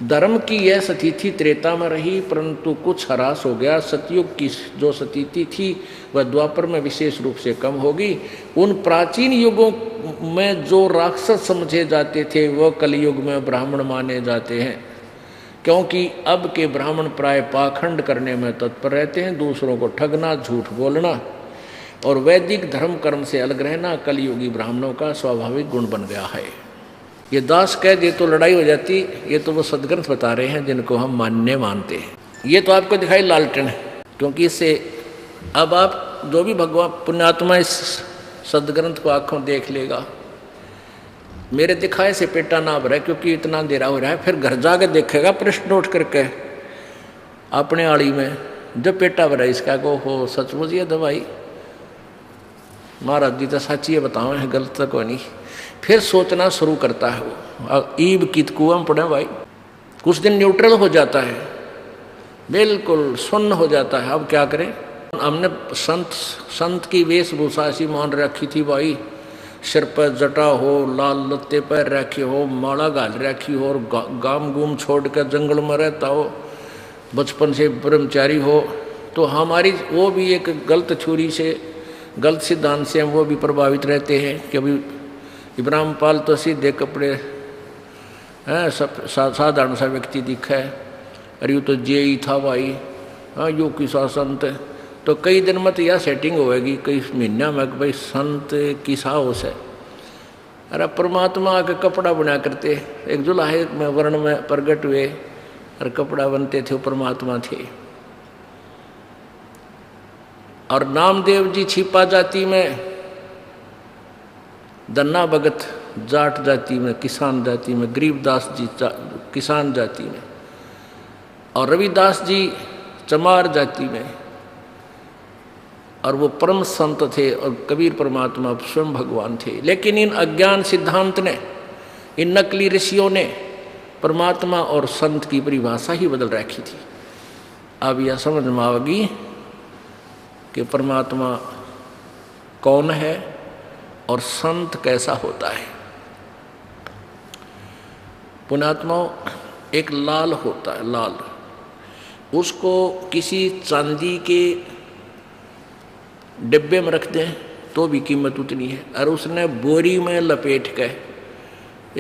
धर्म की यह स्थिति त्रेता में रही, परंतु कुछ ह्रास हो गया। सतयुग की जो स्थिति थी वह द्वापर में विशेष रूप से कम होगी। उन प्राचीन युगों में जो राक्षस समझे जाते थे वह कलयुग में ब्राह्मण माने जाते हैं, क्योंकि अब के ब्राह्मण प्राय पाखंड करने में तत्पर रहते हैं, दूसरों को ठगना, झूठ बोलना और वैदिक धर्म कर्म से अलग रहना कलयुगी ब्राह्मणों का स्वाभाविक गुण बन गया है। ये दास कह दे तो लड़ाई हो जाती। ये तो वो सदग्रंथ बता रहे हैं जिनको हम मानते हैं। ये तो आपको दिखाई लालटेन है, क्योंकि इससे अब आप जो भी भगवान पुण्यात्मा इस सदग्रंथ को आंखों देख लेगा। मेरे दिखाए से पेटा ना भरा, क्योंकि इतना अंधेरा हो रहा है। फिर घर जाके देखेगा प्रश्न नोट करके अपने आड़ी में, जब पेटा भरा इसका को हो सचमुच ये दवाई महाराज जी तो सच्ची है बताओ है, गलत तो कोई नहीं। फिर सोचना शुरू करता है वो। ईब कित कुआं पड़े भाई, कुछ दिन न्यूट्रल हो जाता है, बिल्कुल सुन्न हो जाता है। अब क्या करें? हमने संत की वेशभूषा ऐसी मान रखी थी भाई, सिर पर जटा हो, लाल लत्ते पर रखे हो, माला घाल रखी हो और गाम गुम छोड़ कर जंगल में रहता हो, बचपन से ब्रह्मचारी हो, तो हमारी वो भी एक गलत छुरी से, गलत सिद्धांत से हम वो भी प्रभावित रहते हैं कि अभी इब्राहिम पाल तो सीधे कपड़े हैं, सब साधारण सा व्यक्ति दिखा है, अरे यूँ तो जे ही था भाई, हाँ यू की सा संत। तो कई दिन में तो यह सेटिंग होएगी, कई महीना में भाई संत की साहस है। अरे परमात्मा के कपड़ा बना करते, एक जुलाहे में वर्ण में प्रकट हुए और कपड़ा बनते थे, वो परमात्मा थे। और नामदेव जी छिपा जाति में, दन्ना भगत जाट जाति में, किसान जाति में, गरीबदास जी किसान जाति में, और रविदास जी चमार जाति में, और वो परम संत थे और कबीर परमात्मा स्वयं भगवान थे। लेकिन इन अज्ञान सिद्धांत ने, इन नकली ऋषियों ने परमात्मा और संत की परिभाषा ही बदल रखी थी। अब यह समझ में आएगी कि परमात्मा कौन है और संत कैसा होता है। पुण्यात्मा एक लाल होता है, लाल, उसको किसी चांदी के डिब्बे में रख दें तो भी कीमत उतनी है, और उसने बोरी में लपेट के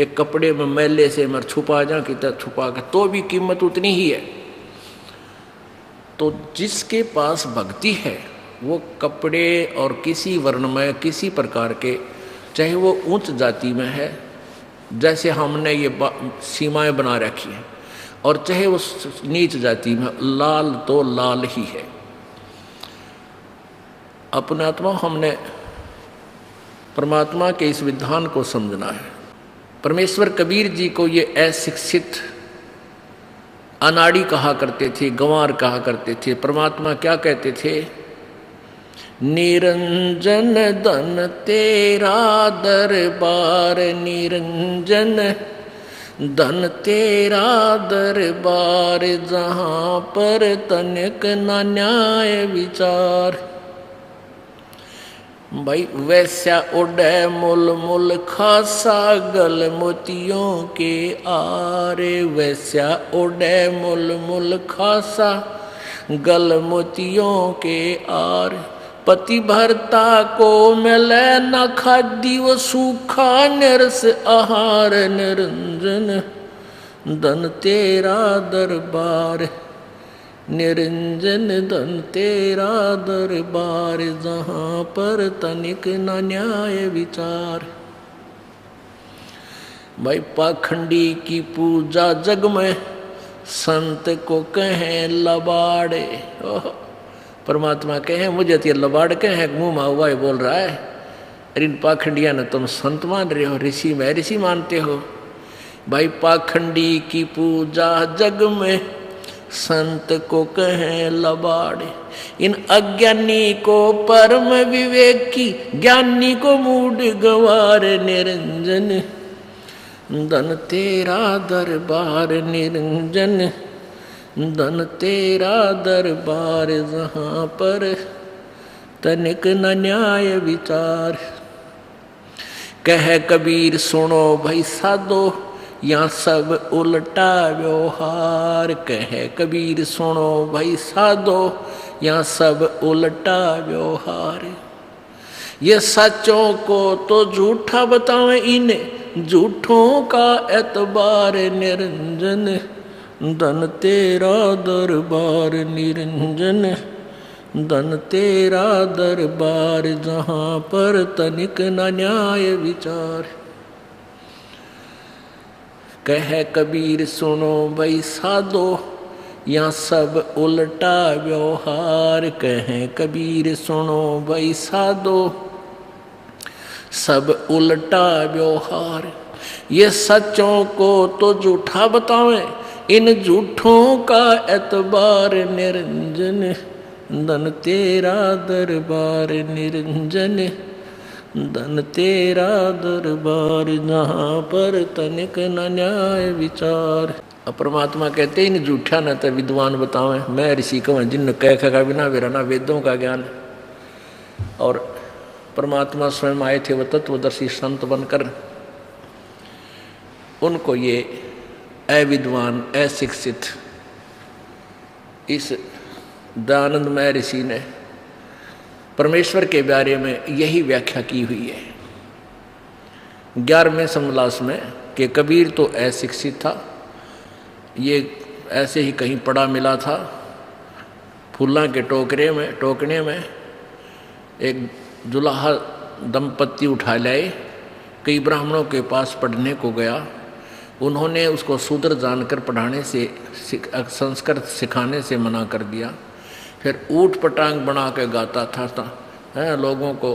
एक कपड़े में मैले से मर छुपा जा कि छुपा के तो भी कीमत उतनी ही है। तो जिसके पास भक्ति है वो कपड़े और किसी वर्ण में, किसी प्रकार के, चाहे वो उच्च जाति में है जैसे हमने ये सीमाएं बना रखी हैं, और चाहे वो नीच जाति में, लाल तो लाल ही है। अपने आत्मा हमने परमात्मा के इस विधान को समझना है। परमेश्वर कबीर जी को ये अशिक्षित अनाड़ी कहा करते थे, गंवार कहा करते थे। परमात्मा क्या कहते थे? निरंजन धन तेरा दरबार, निरंजन धन तेरा दरबार, जहाँ पर तनिक न न्याय विचार। भाई वैसा उड़े मुल मुल खासा, गल मोतियों के आरे, वैसा उड़े मुल मुल खासा, गल मोतियों के आर। पति भरता को मिले न खादी, वो सूखा निरस आहार, निरंजन धन तेरा दरबार, निरंजन धन तेरा दरबार, जहाँ पर तनिक न न्याय विचार। भाई पाखंडी की पूजा जग में, संत को कहें लबाड़े। परमात्मा कहें मुझे तो लबाड़ कहें, मुँह माहुआ बोल रहा है। अरे इन पाखंडिया ने तुम संत मान रहे हो, ऋषि में ऋषि मानते हो। भाई पाखंडी की पूजा जग में संत को कहें लबाड़े, इन अज्ञानी को परम विवेकी, ज्ञानी को मूड गवार निरंजन, धन तेरा दरबार निरंजन, धन तेरा दरबार जहाँ पर तनिक न न्याय विचार। कह कबीर सुनो भाई साधो, यहाँ सब उल्टा व्यवहार। कह कबीर सुनो भाई साधो, यहाँ सब उल्टा व्यवहार। ये सच्चों को तो झूठा बतावें, इन्हें झूठों का एतबार निरंजन, धन तेरा दरबार निरंजन, धन तेरा दरबार जहाँ पर तनिक न न्याय विचार। कह कबीर सुनो भाई साधो, यहाँ सब उल्टा व्यवहार। कह कबीर सुनो भाई साधो, सब उल्टा व्यवहार। ये सच्चों को तो झूठा बतावें, इन झूठों का एतबार निरंजन, धन तेरा दरबार निरंजन, धन तेरा दरबार जहाँ पर तनिक न न्याय विचार। अब परमात्मा कहते इन झूठा न तो विद्वान बतावें, मैं ऋषि कहूँ जिन कह का बिना वेरा ना वेदों का ज्ञान। और परमात्मा स्वयं आए थे वो तत्वदर्शी संत बनकर, उनको ये अविद्वान अशिक्षित इस दयानंदमय ऋषि ने परमेश्वर के बारे में यही व्याख्या की हुई है 11वें समलास में कि कबीर तो अशिक्षित था, ये ऐसे ही कहीं पड़ा मिला था फूला के टोकने में एक जुलाहा दंपत्ति उठा लाए, कई ब्राह्मणों के पास पढ़ने को गया, उन्होंने उसको शूद्र जानकर पढ़ाने से संस्कृत सिखाने से मना कर दिया। फिर ऊट पटांग बना के गाता था है, लोगों को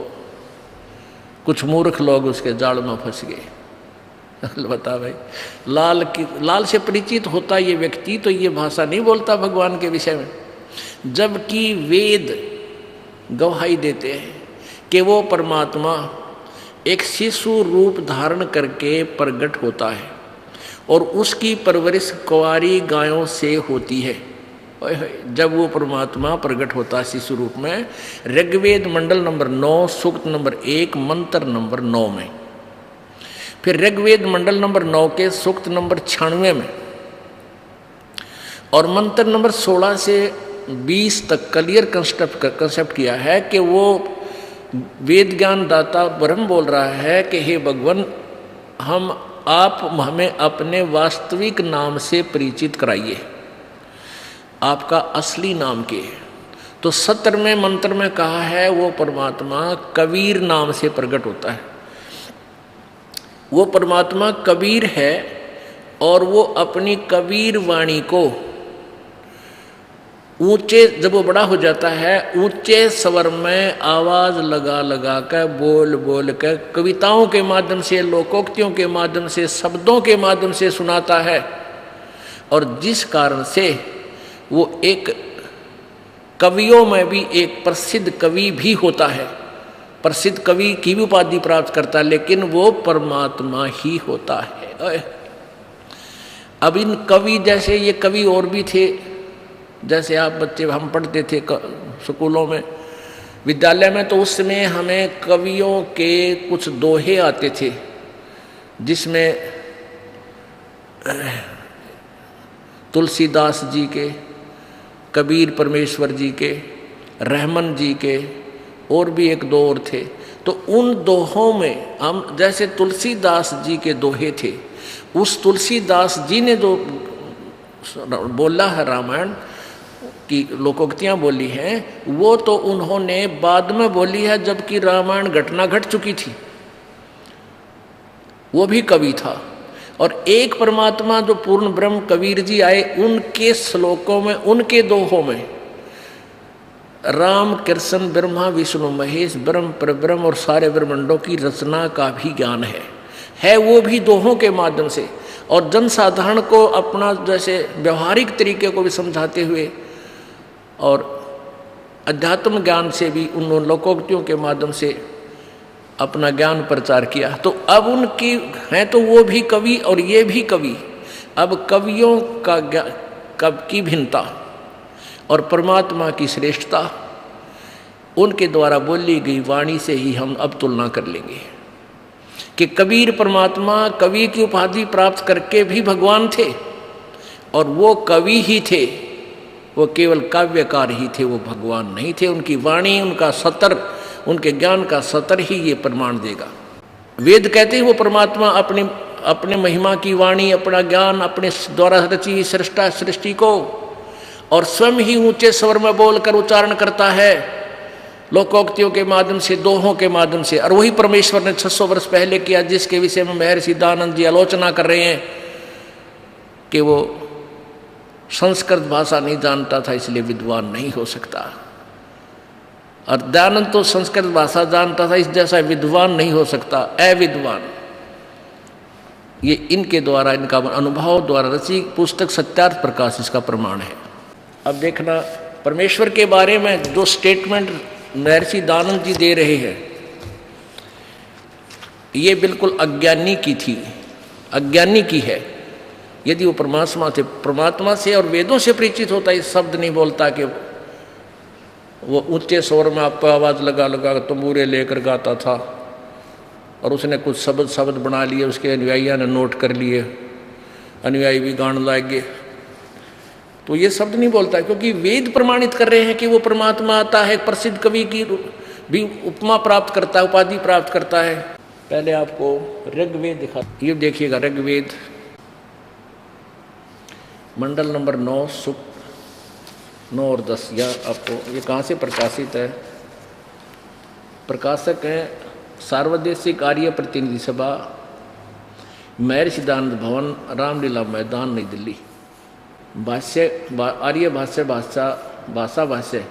कुछ मूर्ख लोग उसके जाल में फंस गए। बता भाई, लाल से परिचित होता ये व्यक्ति तो ये भाषा नहीं बोलता भगवान के विषय में, जबकि वेद गवाही देते हैं कि वो परमात्मा एक शिशु रूप धारण करके प्रकट होता है और उसकी परवरिश कुंवारी गायों से होती है। जब वो परमात्मा प्रकट होता है शिशु रूप में, ऋग्वेद मंडल नंबर 9 सूक्त नंबर 1 मंत्र नंबर 9 में, फिर ऋग्वेद मंडल नंबर 9 के सूक्त नंबर 96 में और मंत्र नंबर 16 से 20 तक क्लियर कंसेप्ट किया है कि वो वेद ज्ञान दाता ब्रह्म बोल रहा है कि हे भगवान, आप हमें अपने वास्तविक नाम से परिचित कराइए, आपका असली नाम क्या है। तो 17वें मंत्र में कहा है वो परमात्मा कबीर नाम से प्रकट होता है। वो परमात्मा कबीर है और वो अपनी कबीर वाणी को ऊंचे, जब वो बड़ा हो जाता है, ऊंचे स्वर में आवाज लगा लगा कर बोल बोल कर कविताओं के माध्यम से, लोकोक्तियों के माध्यम से, शब्दों के माध्यम से सुनाता है। और जिस कारण से वो एक कवियों में भी एक प्रसिद्ध कवि भी होता है, प्रसिद्ध कवि की भी उपाधि प्राप्त करता है, लेकिन वो परमात्मा ही होता है। अब इन कवि जैसे ये कवि और भी थे, जैसे आप बच्चे हम पढ़ते थे स्कूलों में, विद्यालय में, तो उस समय हमें कवियों के कुछ दोहे आते थे जिसमें तुलसीदास जी के, कबीर परमेश्वर जी के, रहमन जी के और भी एक दो और थे। तो उन दोहों में हम, जैसे तुलसीदास जी के दोहे थे, उस तुलसीदास जी ने जो बोला है रामायण की लोकोक्तियाँ बोली हैं, वो तो उन्होंने बाद में बोली है जबकि रामायण घटना घट चुकी थी। वो भी कवि था। और एक परमात्मा जो पूर्ण ब्रह्म कबीर जी आए, उनके श्लोकों में, उनके दोहों में राम कृष्ण ब्रह्मा विष्णु महेश ब्रह्म परब्रह्म और सारे ब्रह्मांडों की रचना का भी ज्ञान है वो भी दोहों के माध्यम से। और जनसाधारण को अपना जैसे व्यवहारिक तरीके को भी समझाते हुए और अध्यात्म ज्ञान से भी उन लोकोक्तियों के माध्यम से अपना ज्ञान प्रचार किया। तो अब उनकी हैं तो वो भी कवि और ये भी कवि। अब कवियों का कब की भिन्नता और परमात्मा की श्रेष्ठता उनके द्वारा बोली गई वाणी से ही हम अब तुलना कर लेंगे कि कबीर परमात्मा कवि की उपाधि प्राप्त करके भी भगवान थे और वो कवि ही थे, वो केवल काव्यकार ही थे, वो भगवान नहीं थे। उनकी वाणी, उनका सतर, उनके ज्ञान का सतर ही ये प्रमाण देगा। वेद कहते हैं वो परमात्मा अपने महिमा की वाणी, अपना ज्ञान अपने द्वारा रची सृष्टि को और स्वयं ही ऊंचे स्वर में बोलकर उच्चारण करता है लोकोक्तियों के माध्यम से, दोहों के माध्यम से। और वही परमेश्वर ने 600 वर्ष पहले किया, जिसके विषय में महर्षि दयानंद जी आलोचना कर रहे हैं कि वो संस्कृत भाषा नहीं जानता था इसलिए विद्वान नहीं हो सकता। और दयानंद तो संस्कृत भाषा जानता था, इस जैसा विद्वान नहीं हो सकता, अविद्वान। ये इनके द्वारा, इनका अनुभव द्वारा रची पुस्तक सत्यार्थ प्रकाश इसका प्रमाण है। अब देखना, परमेश्वर के बारे में जो स्टेटमेंट महर्षि दयानंद जी दे रहे हैं ये बिल्कुल अज्ञानी की थी, अज्ञानी की है। यदि वो परमात्मा से और वेदों से परिचित होता, इस शब्द नहीं बोलता कि वो ऊंचे स्वर में आपको आवाज़ लगा लगा तंबूरे लेकर गाता था और उसने कुछ शब्द बना लिए, उसके अनुयायियों ने नोट कर लिए, अनुयायी भी गाने लगे। तो ये शब्द नहीं बोलता, क्योंकि वेद प्रमाणित कर रहे हैं कि वो परमात्मा आता है, प्रसिद्ध कवि की भी उपमा प्राप्त करता है, उपाधि प्राप्त करता है। पहले आपको ऋग्वेद दिखा, ये देखिएगा ऋग्वेद मंडल नंबर 9 सूक्त 9 और 10। या आपको ये कहाँ से प्रकाशित है? प्रकाशक हैं सार्वदेशिक आर्य प्रतिनिधि सभा, महर्षि दयानंद भवन, रामलीला मैदान, नई दिल्ली। भाष्य आर्य भाषा भाष्य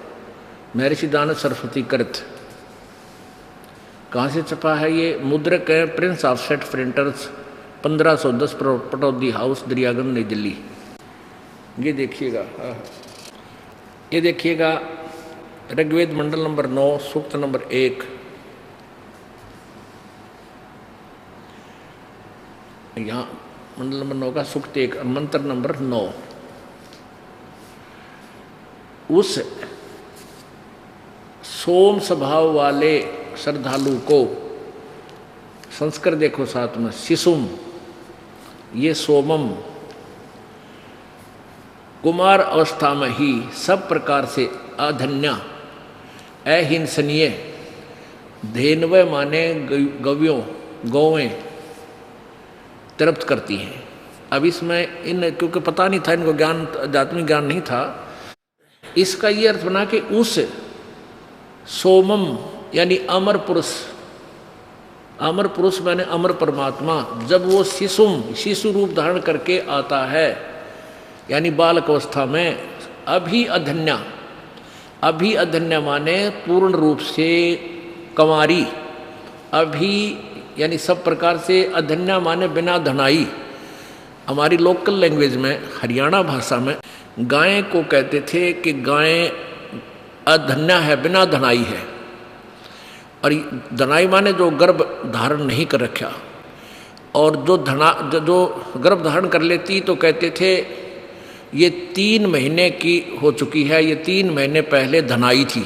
महर्षि दयानंद सरस्वती कृत। कहाँ से छपा है ये? मुद्रक है Prince offset printers, 1510 Pataudi house, Daryaganj, नई दिल्ली। ये देखिएगा, ये देखिएगा ऋग्वेद मंडल नंबर 9 सूक्त नंबर 1। यहाँ मंडल नंबर 9 का सूक्त 1 मंत्र नंबर 9। उस सोम स्वभाव वाले श्रद्धालु को, संस्कृत देखो साथ में, शिशुम, ये सोमम, कुमार अवस्था में ही सब प्रकार से अधन्या, अहिंसनीय, धेनवय माने गव्यों, गौवें तृप्त करती हैं। अब इसमें क्योंकि पता नहीं था इनको, ज्ञान आध्यात्मिक ज्ञान नहीं था, इसका ये अर्थ बना कि उस सोमम यानी अमर पुरुष, अमर पुरुष माने अमर परमात्मा, जब वो शिशु रूप धारण करके आता है, यानी बालक अवस्था में, अभी अधन्या माने पूर्ण रूप से कंवारी, अभी यानी सब प्रकार से, अधन्या माने बिना धनाई। हमारी लोकल लैंग्वेज में, हरियाणा भाषा में गाय को कहते थे कि गाय अधन्या है, बिना धनाई है। और धनाई माने जो गर्भ धारण नहीं कर रखा, और जो गर्भ धारण कर लेती तो कहते थे ये 3 महीने की हो चुकी है, ये 3 महीने पहले धनाई थी,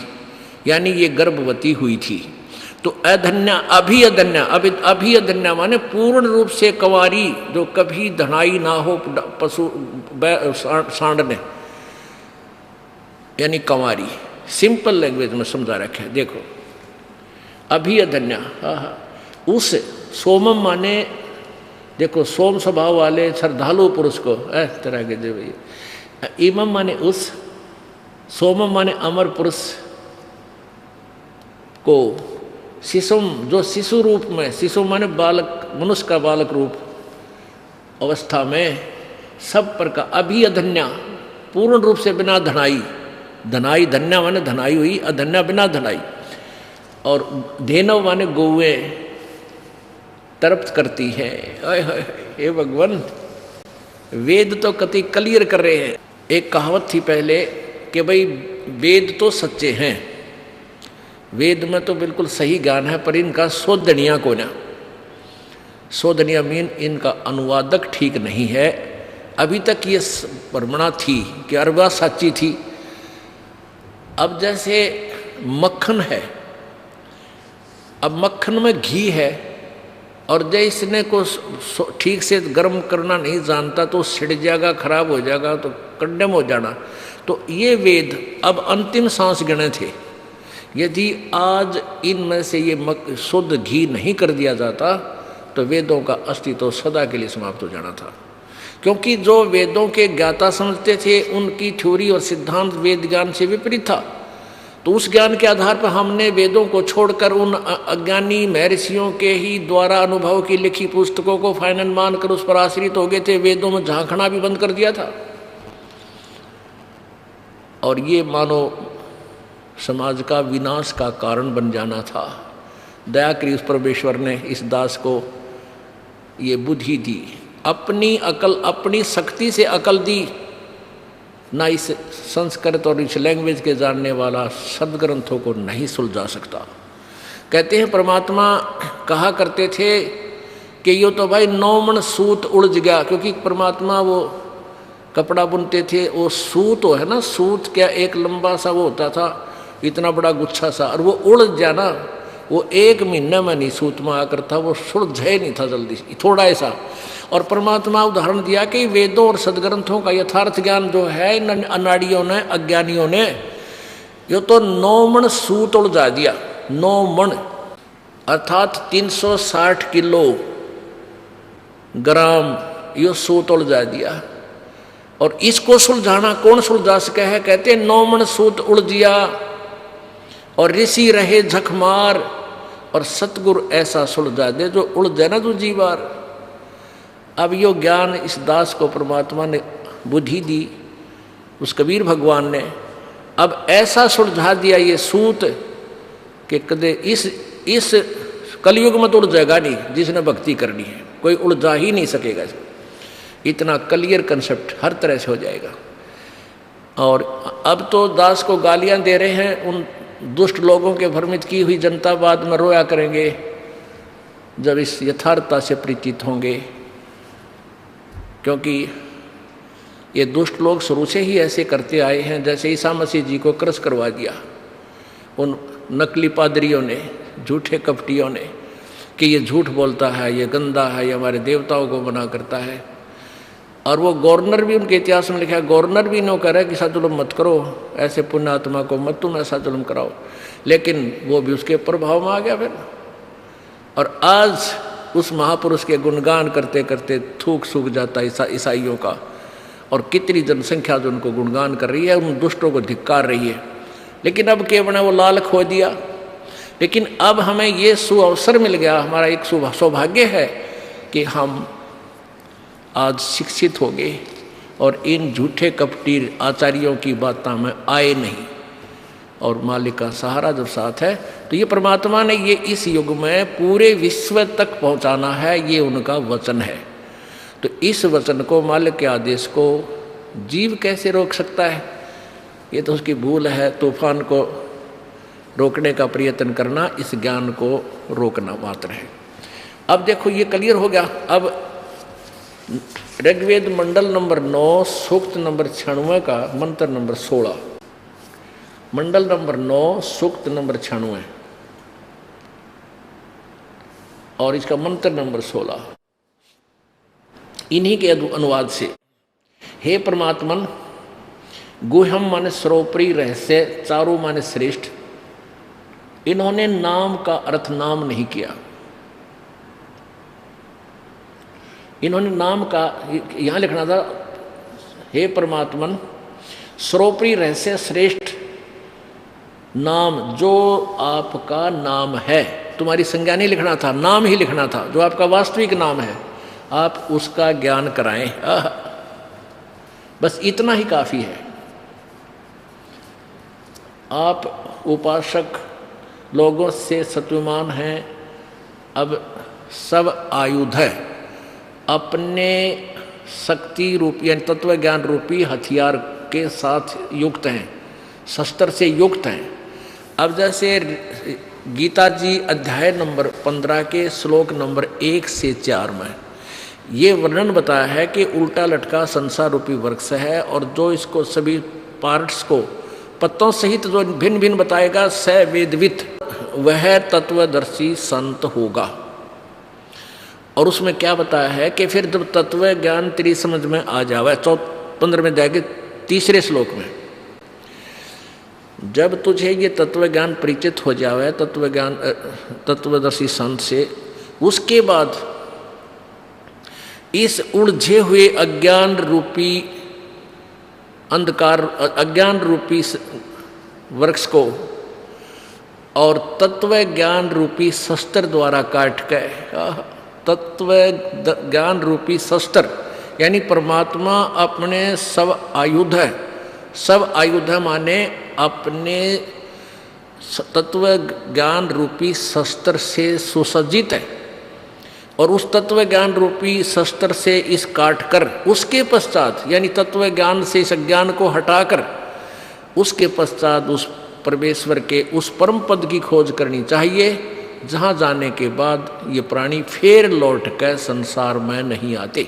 यानी ये गर्भवती हुई थी। तो अधन्या, अभी अधन्या माने पूर्ण रूप से कंवारी, जो कभी धनाई ना हो पशु सांडने, यानी कंवारी। सिंपल लैंग्वेज में समझा रखे है, देखो अभी अधन्या। उस सोमम माने, देखो सोम स्वभाव वाले श्रद्धालु पुरुष को, तरह के जो इमम माने उस, सोमम माने अमर पुरुष को, शिशुम जो शिशु रूप में, शिशु माने बालक, मनुष्य का बालक रूप अवस्था में, सब प्रकार, अभी अधन्या पूर्ण रूप से बिना धनाई, धनाई धन्या माने धनाई हुई, अधन्या बिना धनाई, और धेनव माने गौएं तृप्त करती है। हे भगवान, वेद तो कति क्लियर कर रहे हैं। एक कहावत थी पहले कि भाई वेद तो सच्चे हैं, वेद में तो बिल्कुल सही ज्ञान है, पर इनका शोधनिया को ना, शोधनिया मीन इनका अनुवादक ठीक नहीं है। अभी तक ये भ्रमणा थी कि अरबा सच्ची थी। अब जैसे मक्खन है, अब मक्खन में घी है और जब इसने को ठीक से गर्म करना नहीं जानता तो सिड़ जाएगा, खराब हो जाएगा, तो कंडेम हो जाना। तो ये वेद अब अंतिम सांस गिने थे। यदि आज इनमें से ये शुद्ध घी नहीं कर दिया जाता तो वेदों का अस्तित्व सदा के लिए समाप्त हो जाना था। क्योंकि जो वेदों के ज्ञाता समझते थे उनकी थ्योरी और सिद्धांत वेद ज्ञान से विपरीत था। तो उस ज्ञान के आधार पर हमने वेदों को छोड़कर उन अज्ञानी महर्षियों के ही द्वारा अनुभव की लिखी पुस्तकों को फाइनल मानकर उस पर आश्रित हो गए थे। वेदों में झांकना भी बंद कर दिया था। और ये मानो समाज का विनाश का कारण बन जाना था। दया करी उस परमेश्वर ने इस दास को ये बुद्धि दी, अपनी अकल, अपनी शक्ति से अकल दी। ना इस संस्कृत और इस लैंग्वेज के जानने वाला सदग्रंथों को नहीं सुलझा सकता। कहते हैं परमात्मा कहा करते थे कि यो तो भाई 9 मन सूत उलझ गया, क्योंकि परमात्मा वो कपड़ा बुनते थे, वो सूत हो है ना, सूत क्या एक लंबा सा वो होता था, इतना बड़ा गुच्छा सा, और वो उलझ जाना, वो 1 महीने में नहीं सूत में आकर था, वो सुलझे नहीं था जल्दी, थोड़ा ऐसा। और परमात्मा उदाहरण दिया कि वेदों और सदग्रंथों का यथार्थ ज्ञान जो है इन अनाड़ियों ने, अज्ञानियों ने, यो तो 9 मन सूत उलझा दिया। 9 मन अर्थात 360 किलो ग्राम यो सूत उलझा दिया। और इसको सुलझाना कौन सुलझा सके है? कहते 9 मन सूत उलझिया और ऋषि रहे झकमार, और सतगुरु ऐसा सुलझा दे जो उलझे ना दूजी बार। अब यो ज्ञान इस दास को परमात्मा ने बुद्धि दी, उस कबीर भगवान ने अब ऐसा सुलझा दिया ये सूत कि कदे इस कलयुग में तो उलझेगा नहीं। जिसने भक्ति करनी है कोई उलझा ही नहीं सकेगा। इतना क्लियर कंसेप्ट हर तरह से हो जाएगा। और अब तो दास को गालियां दे रहे हैं, उन दुष्ट लोगों के भ्रमित की हुई जनता बाद में रोया करेंगे जब इस यथार्थता से परिचित होंगे। क्योंकि ये दुष्ट लोग शुरू से ही ऐसे करते आए हैं, जैसे ईसा मसीह जी को क्रश करवा दिया उन नकली पादरियों ने, झूठे कपटियों ने, कि ये झूठ बोलता है, ये गंदा है, ये हमारे देवताओं को मना करता है। और वो गवर्नर भी उनके इतिहास में लिखा है, गवर्नर भी नो कह रहा है कि ऐसा जुल्म मत करो, ऐसे पुण्यात्मा को मत तुम ऐसा जुल्म कराओ, लेकिन वो भी उसके प्रभाव में आ गया फिर। और आज उस महापुरुष के गुणगान करते करते थूक सूख जाता है ईसाइयों का, और कितनी जनसंख्या जो उनको गुणगान कर रही है, उन दुष्टों को धिक्कार रही है। लेकिन अब केवल वो लाल खो दिया। लेकिन अब हमें ये सुअवसर मिल गया, हमारा एक सौभाग्य है कि हम आज शिक्षित हो गए और इन झूठे कपटी आचार्यों की बातों में आए नहीं। और मालिक का सहारा जब साथ है तो ये परमात्मा ने ये इस युग में पूरे विश्व तक पहुंचाना है, ये उनका वचन है। तो इस वचन को, मालिक के आदेश को जीव कैसे रोक सकता है? ये तो उसकी भूल है। तूफान को रोकने का प्रयत्न करना इस ज्ञान को रोकना मात्र है। अब देखो ये क्लियर हो गया। अब ऋग्वेद मंडल नंबर 9 सूक्त नंबर 96 का मंत्र नंबर 16, मंडल नंबर 9 सूक्त नंबर 96 और इसका मंत्र नंबर 16, इन्हीं के अनुवाद से, हे परमात्मन, गुह्यम माने सर्वोपरि रहस्य, चारु माने श्रेष्ठ। इन्होंने नाम का अर्थ नाम नहीं किया। इन्होंने नाम का यहां लिखना था, हे परमात्मन, सर्वोपरि रहस्य श्रेष्ठ नाम, जो आपका नाम है। तुम्हारी संज्ञा नहीं लिखना था, नाम ही लिखना था, जो आपका वास्तविक नाम है, आप उसका ज्ञान कराएं। बस इतना ही काफी है। आप उपासक लोगों से सत्वमान हैं। अब सब आयुध है, अपने शक्ति रूपी यानी तत्व ज्ञान रूपी हथियार के साथ युक्त हैं, शस्त्र से युक्त हैं। अब जैसे गीता जी अध्याय नंबर 15 के श्लोक नंबर 1 से 4 में ये वर्णन बताया है कि उल्टा लटका संसार रूपी वृक्ष है, और जो इसको सभी पार्ट्स को पत्तों सहित जो भिन्न भिन्न बताएगा स वेदवित, वह तत्वदर्शी संत होगा। और उसमें क्या बताया है कि फिर जब तत्व ज्ञान तेरी समझ में आ जावे, 15 में जाएंगे 3रे श्लोक में, जब तुझे ये तत्व ज्ञान परिचित हो जावे तत्व ज्ञान तत्वदर्शी संत से, उसके बाद इस उलझे हुए अज्ञान रूपी अंधकार, अज्ञान रूपी वृक्ष को और तत्व ज्ञान रूपी शस्त्र द्वारा काट के, तत्व ज्ञान रूपी शस्त्र यानी परमात्मा अपने सब आयुध है, सब आयुध माने अपने तत्व ज्ञान रूपी शस्त्र से सुसज्जित है, और उस तत्व ज्ञान रूपी शस्त्र से इस काट कर उसके पश्चात यानी तत्व ज्ञान से इस अज्ञान को हटाकर उसके पश्चात उस परमेश्वर के उस परम पद की खोज करनी चाहिए, जहाँ जाने के बाद ये प्राणी फिर लौट कर संसार में नहीं आते।